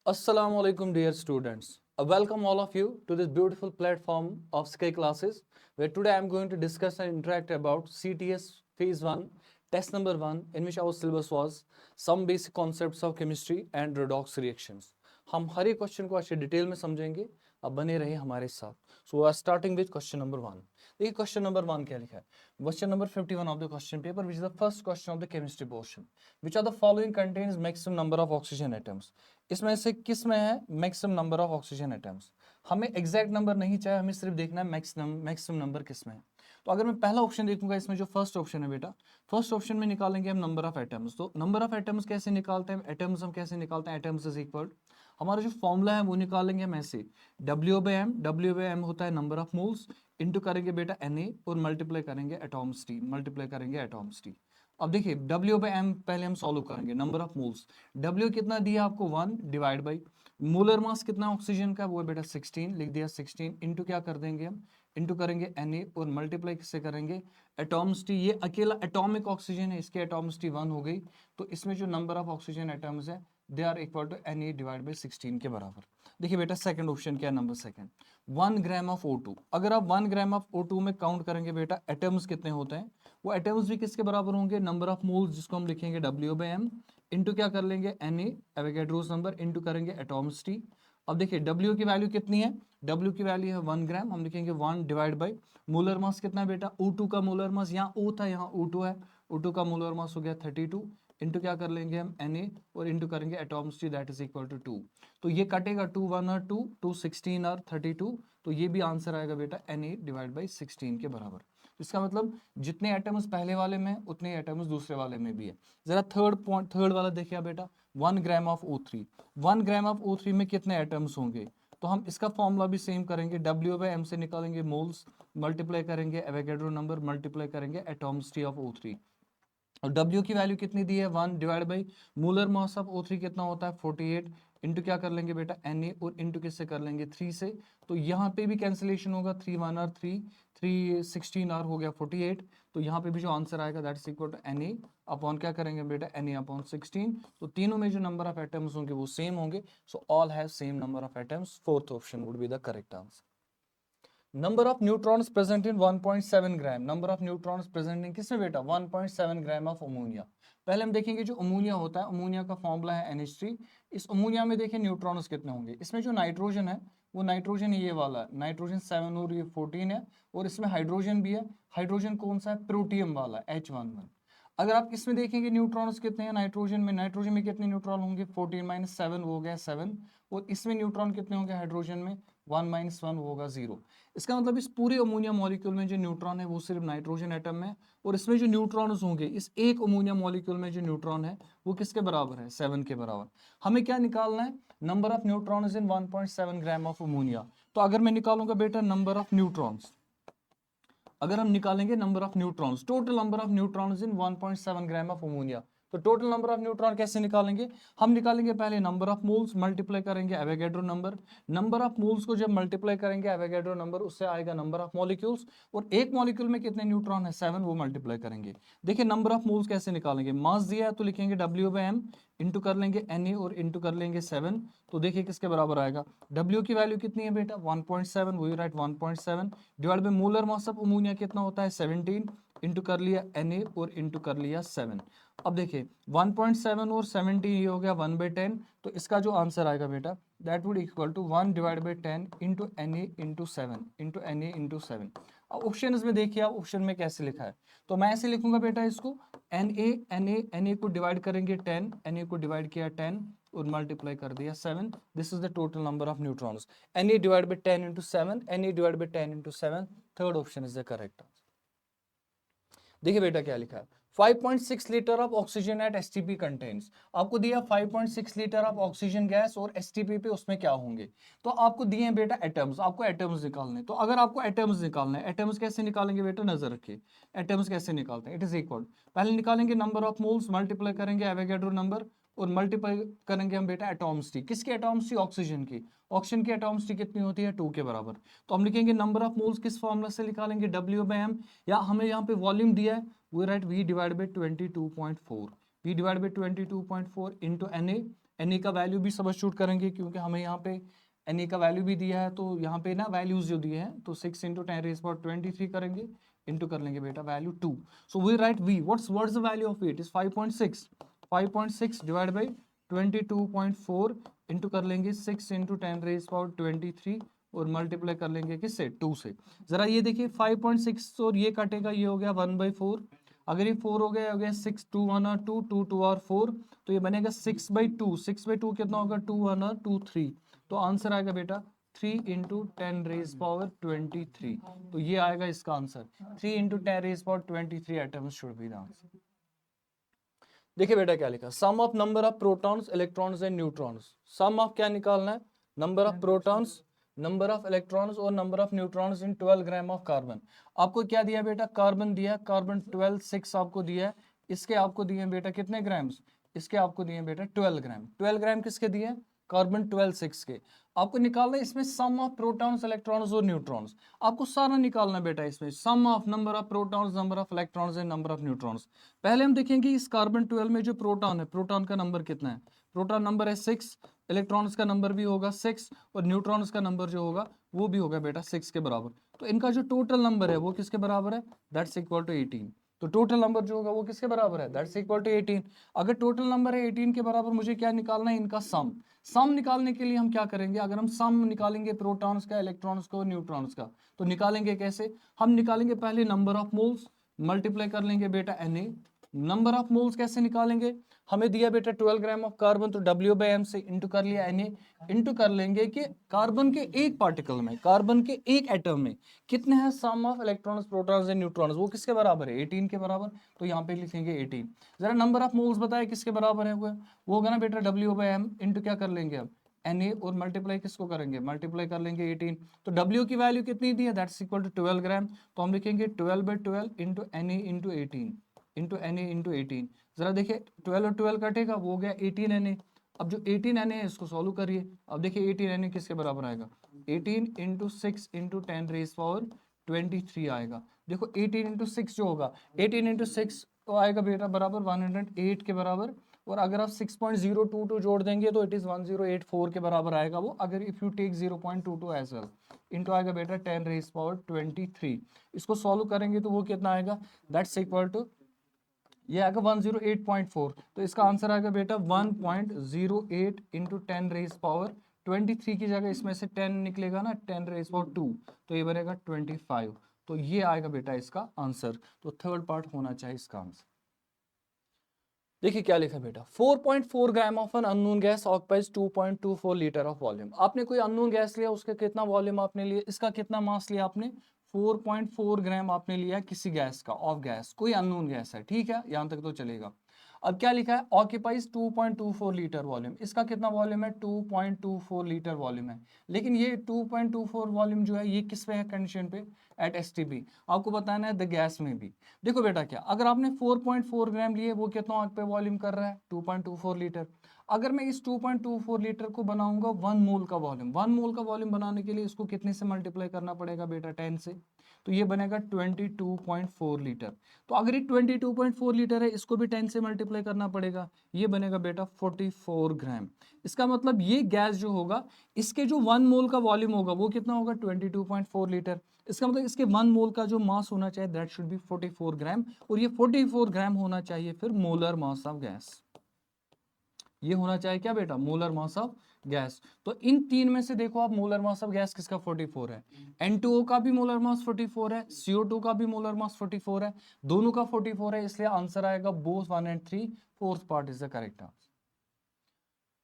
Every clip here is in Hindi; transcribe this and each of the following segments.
Assalamu alaikum, dear students. Welcome all of you to this beautiful platform of Sky Classes, where today I am going to discuss and interact about CTS Phase 1, Test number 1, in which our syllabus was some basic concepts of chemistry and redox reactions. हम हर एक क्वेश्चन को अच्छे डिटेल में समझेंगे. अब बने रहे हमारे साथ. So we are starting with question number 1. देखिए क्वेश्चन नंबर 1 क्या लिखा है. Question number 51 of the question paper, which is the first question of the chemistry portion. Which are the following contains maximum number of oxygen atoms. इसमें से किस में है maximum number of oxygen atoms. हमें एग्जैक्ट नंबर नहीं चाहिए, हमें सिर्फ देखना है मैक्सिमम नंबर किस में है. तो अगर मैं पहला ऑप्शन देखूंगा, इसमें जो फर्स्ट ऑप्शन है बेटा, फर्स्ट ऑप्शन में निकालेंगे हम नंबर ऑफ एटम्स. तो नंबर ऑफ एटम्स कैसे निकालते हैं, एटम्स हम कैसे निकालते हैं, एटम्स इज इक्वल, हमारा जो फॉर्मूला है वो निकालेंगे हम ऐसे, W/M होता है नंबर ऑफ मोल्स, इनटू करेंगे बेटा Na और मल्टीप्लाई करेंगे एटॉम्स T. अब देखिए W/M पहले हम सॉल्व करेंगे, नंबर ऑफ मोल्स, W कितना दिया आपको 1 डिवाइड बाई मोलर मास कितना ऑक्सीजन का, वो है बेटा 16, लिख दिया 16, इनटू क्या कर देंगे हम, इनटू करेंगे Na और मल्टीप्लाई किससे करेंगे एटॉम्स T. ये अकेला एटॉमिक ऑक्सीजन है, इसके एटॉम्स T 1 हो गई, तो इसमें जो नंबर ऑफ ऑक्सीजन एटम्स है they are equal to Na divide by 16 के बराबर. देखिए बेटा सेकंड ऑप्शन क्या है, number second, 1 gram of O2. अगर आप 1 ग्राम ऑफ O2 में काउंट करेंगे बेटा एटम्स कितने होते हैं, वो एटम्स भी किसके बराबर होंगे, नंबर ऑफ मोल्स जिसको हम लिखेंगे W/M, इनटू क्या कर लेंगे Na एवोगैड्रोस नंबर, इनटू करेंगे एटॉम्स T. अब देखिए W की वैल्यू कितनी है, W की वैल्यू है 1 ग्राम, हम लिखेंगे 1 डिवाइड बाई मोलर मास कितना है बेटा, O2 का मोलर मास, यहाँ O था यहाँ O2 है, O2 का मोलर मास हो गया 32, इनटू क्या कर लेंगे हम Na और इनटू करेंगे atoms T, that is equal to 2. तो ये कटेगा 2 1 और 2 2 16 और 32, तो ये भी आंसर आएगा बेटा Na डिवाइड बाई 16 के बराबर. इसका मतलब जितने एटम्स पहले वाले में उतने एटम्स दूसरे वाले में भी है. जरा थर्ड वाला देखिए बेटा, 1 gram of O3, 1 gram of O3 में कितने एटम्स होंगे, तो हम इसका फॉर्मूला भी सेम करेंगे, W/M से निकालेंगे मोल्स, मल्टीप्लाई करेंगे एवोगैड्रो नंबर, मल्टीप्लाई करेंगे एटॉम्स T ऑफ O3. और W की वैल्यू कितनी दी है 1 divide by molar mass of O3 कितना होता है 48, इनटू क्या कर लेंगे बेटा Na और इनटू किससे कर लेंगे 3 से, तो यहाँ पे भी कैंसिलेशन होगा, 3 1 और 3 3 16 और हो गया 48, तो यहाँ पे भी जो आंसर आएगा that is equal to Na upon क्या करेंगे बेटा Na अपॉन 16. तो तीनों में जो नंबर ऑफ एटम्स होंगे वो सेम होंगे, so all have same number of atoms. Fourth option would be the correct answer. Number of neutrons present in 1.7 gram, number of neutrons present in किसमें बेटा 1.7 ग्राम ऑफ अमोनिया. पहले हम देखेंगे जो अमोनिया होता है, अमोनिया का फॉर्मूला है NH3. इस अमोनिया में देखें न्यूट्रॉन्स कितने होंगे, इसमें जो नाइट्रोजन है वो नाइट्रोजन ये वाला है, नाइट्रोजन 7 और ये 14 है, और इसमें हाइड्रोजन भी है, हाइड्रोजन कौन सा है प्रोटियम वाला H11. अगर आप इसमें देखेंगे न्यूट्रॉन्स कितने हैं नाइट्रोजन में कितने न्यूट्रॉन होंगे 14 माइनस 7 हो गया 7, और इसमें न्यूट्रॉन कितने होंगे हाइड्रोजन में 1 माइनस 1 होगा 0. इसका मतलब इस पूरे अमोनिया मॉलिक्यूल में जो न्यूट्रॉन है वो सिर्फ नाइट्रोजन एटम में, और इसमें जो न्यूट्रॉन्स होंगे इस एक अमोनिया मॉलिक्यूल में जो न्यूट्रॉन है वो किसके बराबर है 7 के बराबर. हमें क्या निकालना है, number of neutrons in 1.7 gram of ammonia. तो अगर मैं निकालूंगा बेटा नंबर ऑफ न्यूट्रॉन्स, अगर हम निकालेंगे number of neutrons, total number of neutrons in 1.7 gram of ammonia, तो टोटल नंबर ऑफ न्यूट्रॉन कैसे निकालेंगे, हम निकालेंगे पहले नंबर ऑफ मोल्स मल्टीप्लाई करेंगे Avogadro number, number of moles को जब मल्टीप्लाई करेंगे एवोगैड्रो नंबर उससे आएगा नंबर ऑफ मॉलिक्यूल्स, और एक मॉलिक्यूल में कितने न्यूट्रॉन है 7, वो मल्टीप्लाई करेंगे. देखिए नंबर ऑफ मोल्स कैसे निकालेंगे, मास दिया है तो लिखेंगे W/M, इंटू कर लेंगे Na और इंटू कर लेंगे 7, तो देखिए किसके बराबर आएगा, W की वैल्यू कितनी है बेटा 1.7, वही right 1.7 divide by molar mass of ammonia कितना होता है 17, इंटू कर लिया Na और इंटू कर लिया 7. अब देखिए 1.7 और 17 ये हो गया 1/10, तो इसका जो आंसर आएगा बेटा that would equal to 1 divide by 10 into Na into 7 into Na into 7. अब ऑप्शन में देखिए आप ऑप्शन में कैसे लिखा है, तो मैं ऐसे लिखूंगा बेटा इसको Na को डिवाइड करेंगे 10, Na को डिवाइड किया 10 और मल्टीप्लाई कर दिया 7, this is the total number of neutrons. Na divide by 10 into 7, Na divide by 10 into 7, third option is the correct answer. देखिए बेटा क्या लिखा है, 5.6 litre of oxygen at STP contains. आपको दिया 5.6 लीटर ऑफ ऑक्सीजन गैस और एसटीपी पे उसमें क्या होंगे, तो आपको दिए हैं बेटा एटम्स, आपको एटम्स निकालने. तो अगर आपको एटम्स निकालना है, एटम्स कैसे निकालेंगे बेटा नजर रखिए, एटम्स कैसे निकालते हैं, इट इज इक्वल, पहले निकालेंगे नंबर ऑफ मोल्स मल्टीप्लाई करेंगे एवोगैड्रो नंबर और मल्टीप्लाई करेंगे हम बेटा एटॉम्स टी, किसके एटॉम्स टी ऑक्सीजन की, ऑक्सीजन की एटॉम्स टी कितनी होती है 2 के बराबर. तो हम लिखेंगे नंबर ऑफ मोल्स किस फॉर्मूला से निकालेंगे W/M, या हमें यहाँ पे वॉल्यूम दिया है we write V divided by 22.4, V divided by 22.4 into Na Na का वैल्यू भी सब्स्टिट्यूट करेंगे क्योंकि हमें यहाँ पे Na का वैल्यू भी दिया है, तो यहाँ पे ना वैल्यूज जो दिए हैं तो 6 इंटू 10⁻23 करेंगे, इंटू कर लेंगे बेटा value 2. So we write v, what's the value of it is 5.6. 5.6 divide by 22.4 into कर लेंगे 6 इंटू 10⁻23 और मल्टीप्लाई कर लेंगे किससे, 2 से. जरा ये देखिए 5.6 और ये कटेगा, ये हो गया 1/4. अगर ये 4 हो गया 6, 2 1 और 2, 2 2 और 4, तो ये बनेगा 6/2. 6/2 कितना होगा, 2 1 और 2 3. तो आंसर आएगा बेटा 3 इंटू 10⁻23. तो ये आएगा इसका answer, 3 into 10⁻23 atoms should be the answer. देखिए बेटा क्या लिखा, sum of number of protons, electrons and neutrons. Sum of क्या निकालना है, number of protons, number of electrons और number of neutrons in 12 gram of carbon. आपको क्या दिया बेटा, कार्बन दिया, कार्बन 12 6 आपको दिया है. इसके आपको दिए हैं बेटा कितने ग्राम्स, इसके आपको दिए हैं बेटा 12 ग्राम. 12 ग्राम किसके दिए हैं, कार्बन 12 6 के. आपको निकालना है इसमें सम ऑफ प्रोटॉन्स, इलेक्ट्रॉन्स और न्यूट्रॉन्स. आपको सारा निकालना बेटा इसमें, sum of number of protons, number of electrons and number of neutrons. पहले हम देखेंगे इस कार्बन 12 में जो प्रोटॉन है, प्रोटॉन का नंबर कितना है. प्रोटॉन नंबर है 6, इलेक्ट्रॉन्स का नंबर भी होगा 6 और न्यूट्रॉन्स का नंबर जो होगा वो भी होगा बेटा 6 के बराबर. तो इनका जो टोटल नंबर है वो किसके बराबर है, दैट्स इक्वल टू 18. तो टोटल नंबर जो होगा वो किसके बराबर है, दैट्स इक्वल टू 18. अगर टोटल नंबर है 18 के बराबर, मुझे क्या निकालना है, इनका सम. सम निकालने के लिए हम क्या करेंगे, अगर हम सम निकालेंगे प्रोटॉन्स का, इलेक्ट्रॉन्स का और न्यूट्रॉन्स का, तो निकालेंगे कैसे, हम निकालेंगे पहले नंबर ऑफ मोल्स, मल्टीप्लाई कर लेंगे बेटा Na. नंबर ऑफ मोल्स कैसे निकालेंगे, हमें दिया बेटा 12 ग्राम ऑफ कार्बन, तो W/m से इंटू कर लिया Na, इंटू कर लेंगे कि कार्बन के एक पार्टिकल में, कार्बन के एक एटम में कितने हैं sum of electrons, protons and neutrons, वो किसके बराबर है, 18 के बराबर. तो यहाँ पे लिखेंगे 18. जरा नंबर ऑफ मोल्स बताए किसके बराबर है, वो होगा ना बेटा W/m इंटू क्या कर लेंगे अब Na, और मल्टीप्लाई किसको करेंगे, मल्टीप्लाई कर लेंगे 18. तो W की वैल्यू कितनी दी है, दैट्स इक्वल टू 12 ग्राम. तो हम लिखेंगे 12/12 into Na into 18 into Na into 18. जरा देखिए 12 और 12 कटेगा, वो हो गया 18 Na. अब जो 18 Na है इसको सॉल्व करिए. अब देखिए 18 Na किसके बराबर आएगा, 18 इंटू 6 इंटू 10⁻23 आएगा. देखो 18 इंटू 6 जो होगा, 18 इंटू 6 तो आएगा बेटा बराबर 108 के बराबर. और अगर आप 6.022 जोड़ देंगे तो इट इज 1084 के बराबर आएगा वो, अगर if you take 0.22 as well. Into आएगा बेटा 10⁻23. इसको सॉल्व करेंगे तो वो कितना आएगा, दैट्स इक्वल टू, ये आएगा 108.4. तो इसका आंसर आएगा बेटा 1.08 इंटू 10⁻23 की जगह इसमें से 10 निकलेगा ना, 10⁻2, तो ये बनेगा 25. तो ये आएगा बेटा इसका आंसर. तो थर्ड पार्ट होना चाहिए इसका आंसर. देखिए क्या लिखा बेटा, 4.4 gram of an unknown gas occupies 2.24 litre of volume. आपने कोई अननोन गैस लिया, उसका कितना वॉल्यूम आपने लिया, इसका कितना मास लिया आपने, 4.4 ग्राम आपने लिया किसी गैस का, ऑफ गैस, कोई अननोन गैस है, ठीक है, यहां तक तो चलेगा. अब क्या लिखा है, ऑक्युपाइज 2.24 लीटर वॉल्यूम, इसका कितना वॉल्यूम है, 2.24 लीटर वॉल्यूम है. लेकिन ये 2.24 वॉल्यूम जो है ये किस पे है, कंडीशन पे, एट STP. आपको बताना है द गैस में भी. देखो बेटा क्या, अगर आपने 4.4 ग्राम लिए, वो कितना पे वॉल्यूम कर रहा है, 2.24 लीटर. अगर मैं इस 2.24 लीटर को बनाऊंगा 1 मोल का वॉल्यूम, 1 मोल का वॉल्यूम बनाने के लिए इसको कितने से मल्टीप्लाई करना पड़ेगा बेटा, 10 से. तो ये बनेगा 22.4 लीटर. तो अगर ये 22.4 लीटर है, इसको भी 10 से मल्टीप्लाई करना पड़ेगा, ये बनेगा बेटा 44 ग्राम. इसका मतलब ये गैस जो होगा, इसके जो 1 मोल का वॉल्यूम होगा वो कितना होगा, 22.4 लीटर. इसका मतलब इसके 1 मोल का जो मास होना चाहिए, दैट शुड बी 44 ग्राम. और ये 44 ग्राम होना चाहिए फिर मोलर मास ऑफ गैस. ये होना चाहिए क्या बेटा, मोलर मास ऑफ गैस. तो इन तीन में से देखो आप, मोलर मास ऑफ गैस किसका 44 है, N2O का भी मोलर मास 44 है, CO2 का भी मोलर मास 44 है, दोनों का 44 है, इसलिए आंसर आएगा both 1 and 3. Fourth part is the correct answer.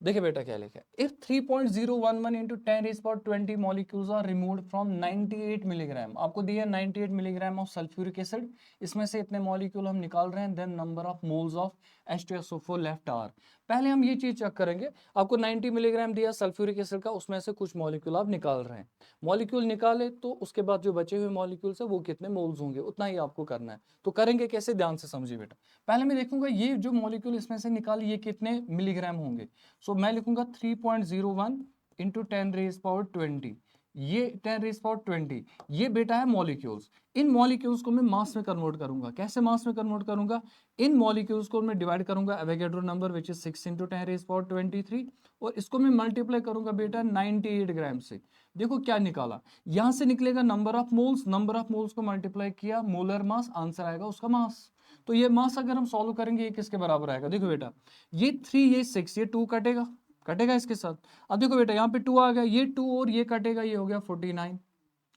देखिए बेटा क्या लिखा है, if 3.011 into 10⁻20 molecules are removed from 98 milligram. आपको दिया 98 मिलीग्राम ऑफ सल्फ्यूरिक एसिड, इसमें से इतने मॉलिक्यूल हम निकाल रहे हैं, then number of moles of H2SO4 left are. पहले हम ये चीज चेक करेंगे, आपको 90 मिलीग्राम दिया सल्फ्यूरिक एसिड का, उसमें से कुछ मॉलिक्यूल आप निकाल रहे हैं. मॉलिक्यूल निकाले तो उसके बाद जो बचे हुए मॉलिक्यूल्स है वो कितने मोल्स होंगे, उतना ही आपको करना है. तो करेंगे कैसे, ध्यान से समझिए बेटा. पहले मैं देखूंगा ये जो मॉलिक्यूल इसमें से निकाले ये कितने मिलीग्राम होंगे. सो मैं लिखूंगा 3.01 इंटू 10⁻20. ये 10⁻20, ये बेटा है मॉलिक्यूल्स। इन मॉलिक्यूल्स को मैं मास में कन्वर्ट करूंगा। कैसे मास में कन्वर्ट करूंगा? इन मॉलिक्यूल्स को मैं डिवाइड करूंगा एवोगैड्रो नंबर विच इज 6 × 10⁻23 और इसको मैं मल्टीप्लाई करूंगा बेटा 98 ग्राम से। देखो क्या निकाला, यहां से निकलेगा number of moles, number of moles को मल्टीप्लाई किया मोलर मास, आंसर आएगा उसका मास। तो ये मास अगर हम सॉल्व करेंगे ये किसके बराबर आएगा? देखो बेटा ये 3 ये 6 ये 2 कटेगा, कटेगा इसके साथ। अब देखो बेटा यहाँ पे 2 आ गया, ये 2 और ये कटेगा, ये हो गया 49,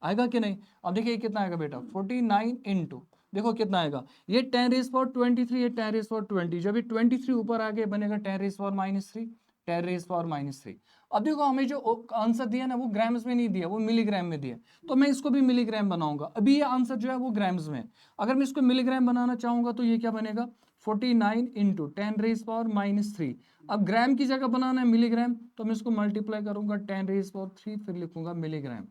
आएगा कि नहीं? अब देखिए ये कितना आएगा बेटा 49 इंटू, देखो कितना आएगा, ये 10⁻23 ये 10⁻20, जब ये 23 ऊपर आ गया बनेगा 10⁻3 10⁻3। अब देखो हमें जो आंसर दिया ना वो ग्राम्स में नहीं दिया, वो मिलीग्राम में दिया, तो मैं इसको भी मिलीग्राम बनाऊंगा। अभी ये आंसर जो है वो ग्राम्स में है, अगर मैं इसको मिलीग्राम बनाना चाहूंगा तो ये क्या बनेगा 49 इंटू 10⁻3। अब ग्राम की जगह बनाना है मिलीग्राम, तो मैं इसको मल्टीप्लाई करूंगा 10⁻3 फिर लिखूंगा मिलीग्राम।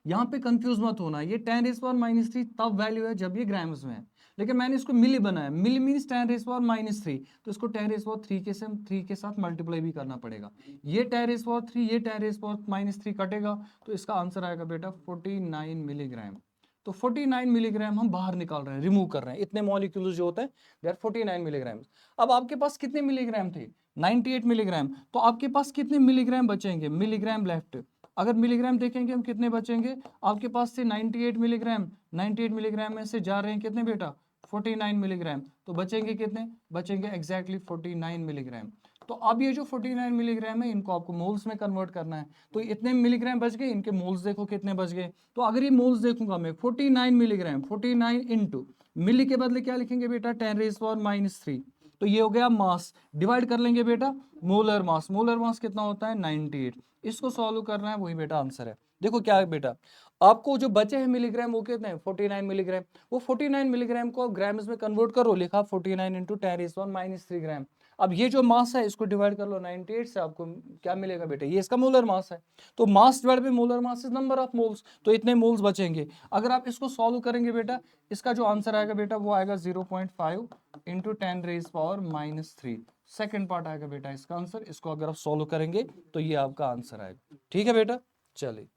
यहाँ पे कंफ्यूज मत होना, ये 10⁻3 तब वैल्यू है जब ये ग्राम्स में है, लेकिन मैंने इसको मिली बनाया, मिली मीन्स 10⁻3, तो इसको 10⁻3 के साथ मल्टीप्लाई भी करना पड़ेगा। ये 10⁻3 ये 10⁻3 कटेगा, तो इसका आंसर आएगा बेटा 49 मिलीग्राम। तो 49 मिलीग्राम हम बाहर निकाल रहे हैं, रिमूव कर रहे हैं, इतने मॉलिक्यूल्स जो होते हैं दे आर 49 मिलीग्राम। अब आपके पास कितने मिलीग्राम थे? 98 मिलीग्राम। तो आपके पास कितने मिलीग्राम बचेंगे? Milligram left. अगर मिलीग्राम देखेंगे हम कितने बचेंगे, आपके पास से 98 मिलीग्राम, 98 मिलीग्राम में से जा रहे हैं कितने बेटा 49 मिलीग्राम, तो बचेंगे कितने? बचेंगे एग्जैक्टली 49 मिलीग्राम। तो अब ये जो 49 मिलीग्राम है इनको आपको मोल्स में कन्वर्ट करना है, तो इतने मिलीग्राम बच गए, इनके मोल्स देखो कितने बच गए। तो अगर ये मोल्स देखूंगा मैं 49 मिलीग्राम, 49 इंटू मिली के बदले क्या लिखेंगे बेटा 10⁻3, तो ये हो गया मास, डिवाइड कर लेंगे बेटा मोलर मास, मोलर मास कितना होता है 98। इसको सॉल्व करना है, वही बेटा आंसर है। देखो क्या है बेटा, आपको जो बचे हैं मिलीग्राम वो कितने हैं 49 मिलीग्राम, वो 49 मिलीग्राम को आप ग्राम्स में कन्वर्ट करो, लिखा 49 इंटू 10⁻3 ग्राम। अब ये जो मास है इसको डिवाइड कर लो 98 से, आपको क्या मिलेगा बेटा, ये इसका मोलर मास है। तो mass divide by molar mass is number of moles, तो इतने मोल्स बचेंगे। अगर आप इसको सॉल्व करेंगे बेटा, इसका जो आंसर आएगा बेटा वो आएगा 0.5 इंटू 10⁻3। सेकेंड पार्ट आएगा बेटा इसका आंसर, इसको अगर आप सॉल्व करेंगे तो ये आपका आंसर आएगा। ठीक है बेटा, चलिए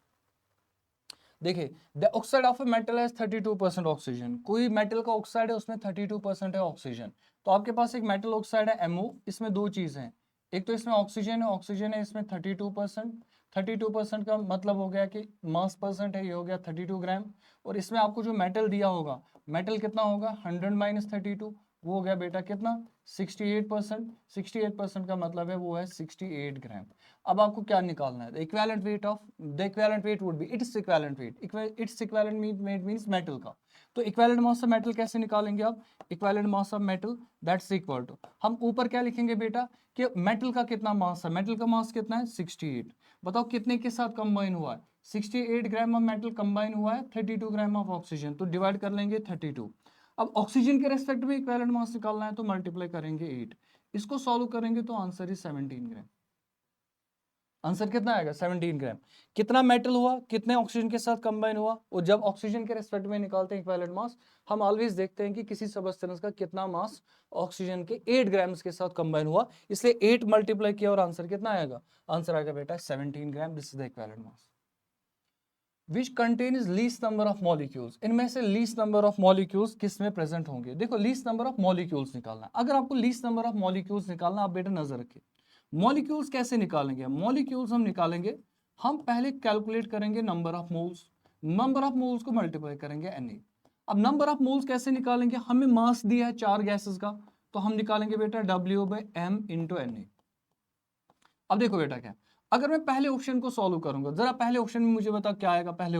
देखिए the oxide of a metal है 32% ऑक्सीजन, कोई मेटल का ऑक्साइड है उसमें 32% है ऑक्सीजन। तो आपके पास एक मेटल ऑक्साइड है MO, इसमें दो चीजें हैं, एक तो इसमें ऑक्सीजन है इसमें 32%, 32% का मतलब हो गया कि मास परसेंट है, ये हो गया 32 ग्राम। और इसमें आपको जो मेटल दिया होगा, मेटल कितना होगा 100 - 32, वो हो गया बेटा कितना 68%, 68% का मतलब है वो है 68 ग्राम। अब आपको क्या निकालना है, equivalent weight of, the equivalent weight would be its equivalent weight, its equivalent weight means metal का। तो इक्विवेलेंट मास ऑफ मेटल कैसे निकालेंगे आप, equivalent mass of metal that's equal to, हम ऊपर क्या लिखेंगे बेटा कि मेटल का कितना मास है, मेटल का मास कितना है 68, बताओ कितने के साथ कंबाइन हुआ है 68 ग्राम ऑफ मेटल कंबाइन हुआ है 32 ग्राम ऑफ ऑक्सीजन, तो डिवाइड कर लेंगे 32। अब ऑक्सीजन के रेस्पेक्ट में इक्विवेलेंट मास निकालना है तो मल्टीप्लाई करेंगे 8, इसको सॉल्व करेंगे तो आंसर इज 17 ग्राम। आंसर कितना आएगा 17 ग्राम। कितना मेटल हुआ, कितने ऑक्सीजन के साथ कंबाइन हुआ, और जब ऑक्सीजन के रेस्पेक्ट में निकालते हैं इक्विवेलेंट मास, हम ऑलवेज देखते हैं कि किसी सबस्टेंस का कितना मास ऑक्सीजन के 8 ग्राम्स के साथ कंबाइन हुआ, इसलिए 8 मल्टीप्लाई किया और आंसर कितना आएगा, आंसर आएगा बेटा 17 gram. This is the equivalent mass. Which contains least number of molecules, इनमें से लीस्ट नंबर ऑफ मॉलिक्यूल्स किस में प्रेजेंट होंगे। देखो लीस्ट नंबर ऑफ मॉलिक्यूल्स निकालना, अगर आपको लीस्ट नंबर ऑफ मॉलिक्यूल्स निकालना, आप बेटा नजर रखिए मॉलिक्यूल्स कैसे निकालेंगे। मॉलिक्यूल्स हम निकालेंगे, हम पहले कैलकुलेट करेंगे number of moles, number of moles को मल्टीप्लाई करेंगे Na। अब नंबर ऑफ मोल्स कैसे निकालेंगे, हमें मास दिया है 4 गैसेस का, तो हम निकालेंगे बेटा W/m × Na। अब देखो बेटा क्या, अगर मैं पहले ऑप्शन को सॉल्व करूंगा, जरा पहले ऑप्शन में मुझे बता क्या आएगा। पहले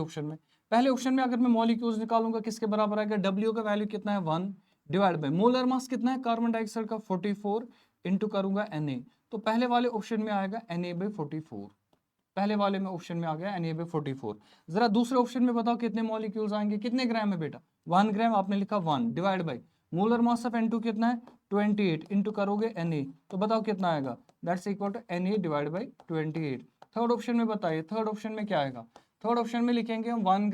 ऑप्शन में अगर मैं मॉलिक्यूल्स निकालूंगा किसके बराबर आएगा, W का वैल्यू कितना है 1 डिवाइड बाय मोलर मास कितना है कार्बन डाइऑक्साइड का 44 इंटू करूंगा Na, तो पहले वाले ऑप्शन में आएगा Na/44, पहले वाले में ऑप्शन में आ गया Na/44। जरा दूसरे ऑप्शन में बताओ कितने मॉलिक्यूल्स आएंगे, कितने ग्राम है बेटा 1 ग्राम, आपने लिखा 1 divide by molar mass of N2 कितना है 28 इंटू करोगे Na, तो बताओ कितना आएगा, that's equal to Na divide by 28। Third option में बताइए, थर्ड ऑप्शन में क्या आएगा, थर्ड ऑप्शन में लिखेंगे हम 1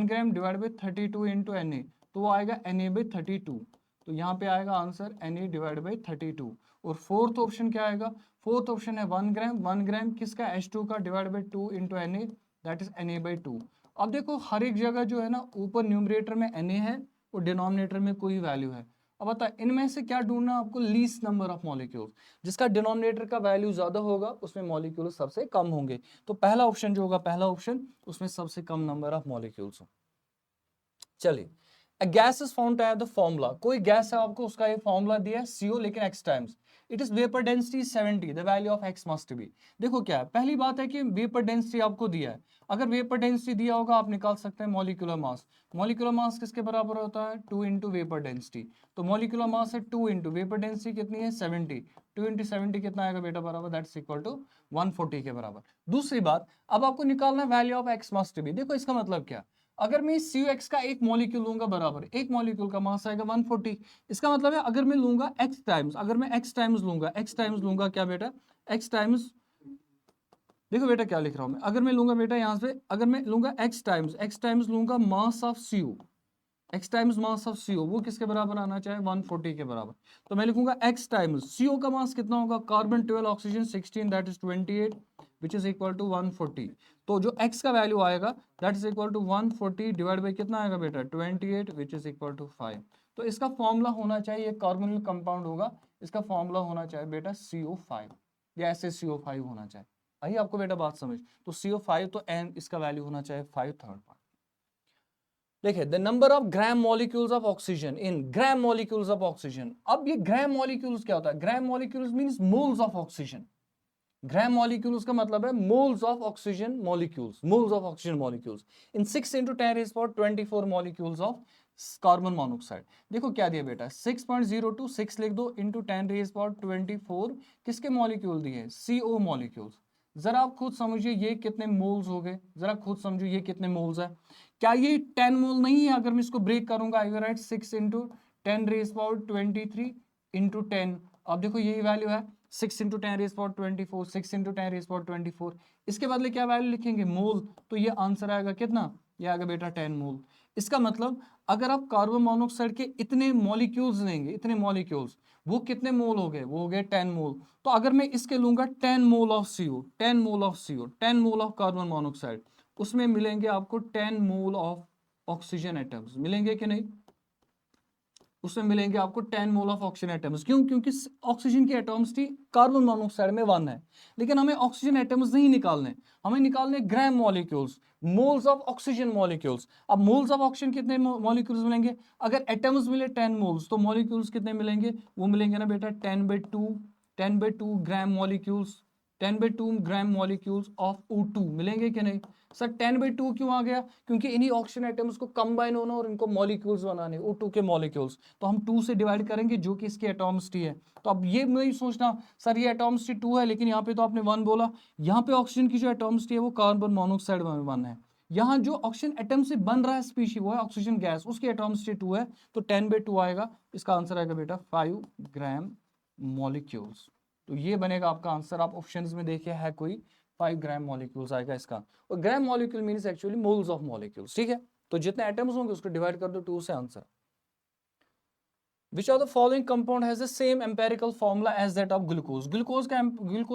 gram divide by 32 into Na, तो वो आएगा Na/32, तो यहाँ पे आएगा आंसर Na डिवाइड बाई 32। और फोर्थ ऑप्शन क्या आएगा, फोर्थ ऑप्शन है 1 ग्राम, 1 ग्राम किसका H2 का divide by 2 into Na, that is Na/2। अब देखो हर एक जगह जो है ना ऊपर न्यूमरेटर में Na है और डिनोमिनेटर में कोई वैल्यू है। अब बता इनमें से क्या ढूंढना आपको, लीस्ट नंबर ऑफ मॉलिक्यूल्स, जिसका डिनोमिनेटर का वैल्यू ज्यादा होगा उसमें मॉलिक्यूल सबसे कम होंगे। तो पहला ऑप्शन जो होगा, पहला ऑप्शन, उसमें सबसे कम नंबर ऑफ मॉलिक्यूल्स हो। चलिए, A gas is found to have the formula, कोई गैस है आपको उसका ये फॉर्मूला दिया है CO लेकिन x times, it is vapour density 70, the value of x must be. देखो क्या है, पहली बात है कि वेपर डेंसिटी आपको दिया है, अगर वेपर डेंसिटी दिया होगा आप निकाल सकते हैं मॉलिक्यूलर मास। मॉलिक्यूलर मास किसके बराबर होता है, 2 इंटू वेपर डेंसिटी। तो मॉलिक्यूलर मास है 2 इंटू वेपर डेंसिटी कितनी है 70, 2 इंटू 70 कितना आएगा बेटा बराबर, दैट्स इक्वल टू 140 के बराबर। दूसरी बात, अब आपको निकालना value of x must be. देखो इसका मतलब क्या, अगर मैं COX का एक मॉलिक्यूल लूंगा बराबर, एक मॉलिक्यूल का मास आएगा 140, इसका मतलब है अगर मैं लूंगा x टाइम्स, अगर मैं x टाइम्स लूंगा, x टाइम्स लूंगा क्या बेटा, x टाइम्स, देखो बेटा क्या लिख रहा हूं मैं, अगर मैं लूंगा बेटा यहां से, अगर मैं लूंगा x टाइम्स लूंगा mass of CO, x times mass of CO, वो किसके बराबर आना चाहिए 140 के बराबर। तो मैं लिखूंगा x टाइम्स CO का मास कितना होगा, carbon 12 oxygen 16, that is 28 which is equal to 140। तो जो x का वैल्यू आएगा that is equal to 140 divide by कितना आएगा बेटा 28 विच इज इक्वल टू 5। तो इसका फॉर्मूला होना चाहिए, कार्बोनिल कंपाउंड होगा, इसका फॉर्मूला होना चाहिए बेटा CO5 या ऐसे CO5 होना चाहिए। आई आपको बेटा बात समझ, तो CO5 तो n इसका वैल्यू होना चाहिए 5 थर्ड पार्ट। देखिए the number of gram molecules of oxygen in gram molecules of oxygen. अब ये ग्राम मॉलिक्यूल्स क्या होता है, gram molecules means moles of oxygen. Gram molecules का मतलब है moles of oxygen molecules, moles of oxygen molecules in 6 into 10 raised power 24 molecules of carbon monoxide. देखो क्या दिया बेटा 6.02, 6 लिख दो इंटू 10 रेज पावर 24, किसके मॉलिक्यूल दिए, CO मॉलिक्यूल्स। जरा आप खुद समझिए ये कितने मोल्स हो गए, जरा खुद समझो ये कितने मोल्स है। क्या ये 10 मोल नहीं है, अगर मैं इसको ब्रेक करूंगा I will write 6 into 10 raise power 23 into 10। अब देखो यही वैल्यू है 6 into 10 raise power 24, 6 into 10 raise power 24, इसके बदले क्या वैल्यू लिखेंगे मोल, तो ये आंसर आएगा कितना, ये आएगा बेटा 10 मोल। इसका मतलब अगर आप कार्बन मोनोऑक्साइड के इतने मॉलिक्यूल्स लेंगे, इतने मॉलिक्यूल्स, वो कितने मोल हो गए, वो हो गए 10 मोल। तो अगर मैं इसके लूंगा 10 mole of CO, 10 mole of CO, 10 mole of carbon monoxide, उसमें मिलेंगे आपको 10 मोल ऑफ ऑक्सीजन एटम्स, मिलेंगे कि नहीं, उसमें मिलेंगे आपको 10 मोल ऑफ ऑक्सीजन एटम्स। क्यों, क्योंकि ऑक्सीजन की एटॉमिसिटी कार्बन मोनोऑक्साइड में 1 है, लेकिन हमें ऑक्सीजन एटम्स नहीं निकालने, हमें निकालने gram molecules, moles of oxygen molecules. अब मोल्स ऑफ ऑक्सीजन कितने मॉलिक्यूल्स मिलेंगे, अगर एटम्स मिले 10 मोल्स तो मॉलिक्यूल्स कितने मिलेंगे, वो मिलेंगे ना बेटा 10/2 gram molecules, 10/2 gram molecules of O2 मिलेंगे कि नहीं। सर 10/2 क्यों आ गया, क्योंकि इन्हीं ऑक्सीजन एटम्स को कंबाइन होना और इनको मॉलिक्यूल्स बनाने, O2 के मॉलिक्यूल्स, तो हम 2 से डिवाइड करेंगे जो कि इसकी एटॉमिसिटी है। तो अब ये नहीं सोचना सर ये एटॉमिसिटी 2 है लेकिन यहाँ पे तो आपने 1 बोला, यहाँ पे ऑक्सीजन की जो एटॉमिसिटी है वो कार्बन मोनोऑक्साइड में 1 है, यहाँ जो ऑक्सीजन एटम से बन रहा है स्पीशी वो है ऑक्सीजन गैस, उसकी एटॉमिसिटी 2 है, तो 10/2 आएगा, इसका आंसर आएगा बेटा 5 ग्राम मॉलिक्यूल्स। तो ये बनेगा आपका आंसर, आप ऑप्शंस में देखिए है कोई 5 ग्राम मॉलिक्यूल्स आएगा इसका, और gram molecule means actually moles of molecules, ठीक है। तो जितने एटम्स होंगे उसको डिवाइड कर दो 2 से, answer. Which of the following compound has the same empirical formula as that of glucose? Glucose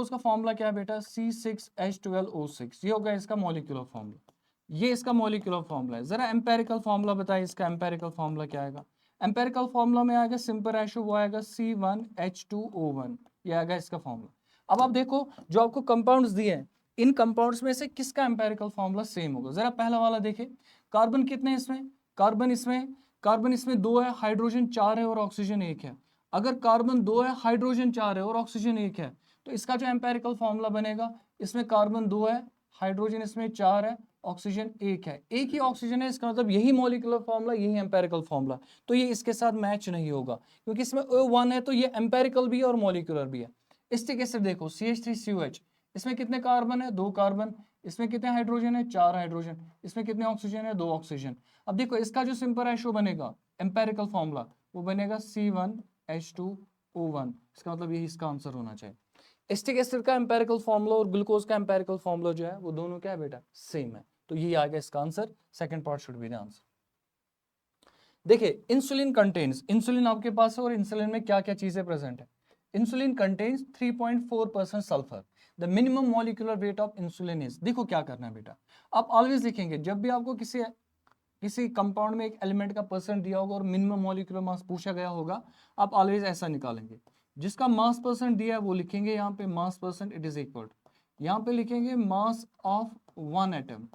का फॉर्मूला क्या है बेटा C6H12O6, ये होगा इसका मॉलिक्यूलर फॉर्मूला, ये इसका मॉलिक्यूलर फॉर्मूला है। जरा एम्पेरिकल फॉर्मूला बताइए, इसका एम्पेरिकल फॉर्मूला क्या आएगा, एम्पेरिकल फॉर्मूला में आएगा सिंपल रेशो, वो आएगा C1H2O1, ये आएगा इसका फॉर्मूला। अब आप देखो जो आपको कंपाउंड्स दिए हैं, इन कंपाउंड्स में से किसका एम्पेरिकल फॉर्मूला सेम होगा, जरा पहला वाला देखिए, कार्बन कितने इसमें, कार्बन इसमें 2 है, हाइड्रोजन 4 है और ऑक्सीजन 1 है। अगर कार्बन 2 है, हाइड्रोजन 4 है और ऑक्सीजन 1 है, तो इसका जो एम्पेरिकल फॉर्मूला बनेगा, इसमें कार्बन 2 है, हाइड्रोजन इसमें 4 है, ऑक्सीजन 1 है, एक ही ऑक्सीजन है, इसका मतलब यही मॉलिक्यूलर फॉर्मूला, यही एम्पेरिकल फॉर्मूला, तो ये इसके साथ मैच नहीं होगा, क्योंकि इसमें O1 है तो ये एम्पेरिकल भी है और मॉलिक्यूलर भी है। इस तरीके से देखो CH3COH, इसमें कितने कार्बन है, 2 कार्बन, इसमें कितने हाइड्रोजन है, 4 हाइड्रोजन, इसमें कितने ऑक्सीजन है, 2 ऑक्सीजन। अब देखो इसका जो सिंपल रेशो बनेगा एम्पेरिकल फॉर्मूला, वो बनेगा C1H2O1, इसका मतलब यही इसका आंसर होना चाहिए। एसिटिक एसिड का एम्पेरिकल फॉर्मूला और ग्लूकोज का एम्पेरिकल फॉर्मूला जो है वो दोनों क्या है बेटा, सेम है, तो ये आ गया इसका answer, second part should be the answer. देखिए इंसुलिन कंटेन्स, इंसुलिन आपके पास है और इंसुलिन में क्या क्या चीजें प्रेजेंट है, insulin contains 3.4% sulphur, the minimum molecular weight of insulin is. देखो क्या करना है बेटा, आप ऑलवेज लिखेंगे जब भी आपको किसी कंपाउंड में एक एलिमेंट का परसेंट दिया होगा और मिनिमम मॉलिक्यूलर मास पूछा गया होगा, आप ऑलवेज ऐसा निकालेंगे। जिसका मास परसेंट दिया है वो लिखेंगे यहाँ पे मास परसेंट, इट इज इक्वल, यहाँ पे लिखेंगे मास of one atom,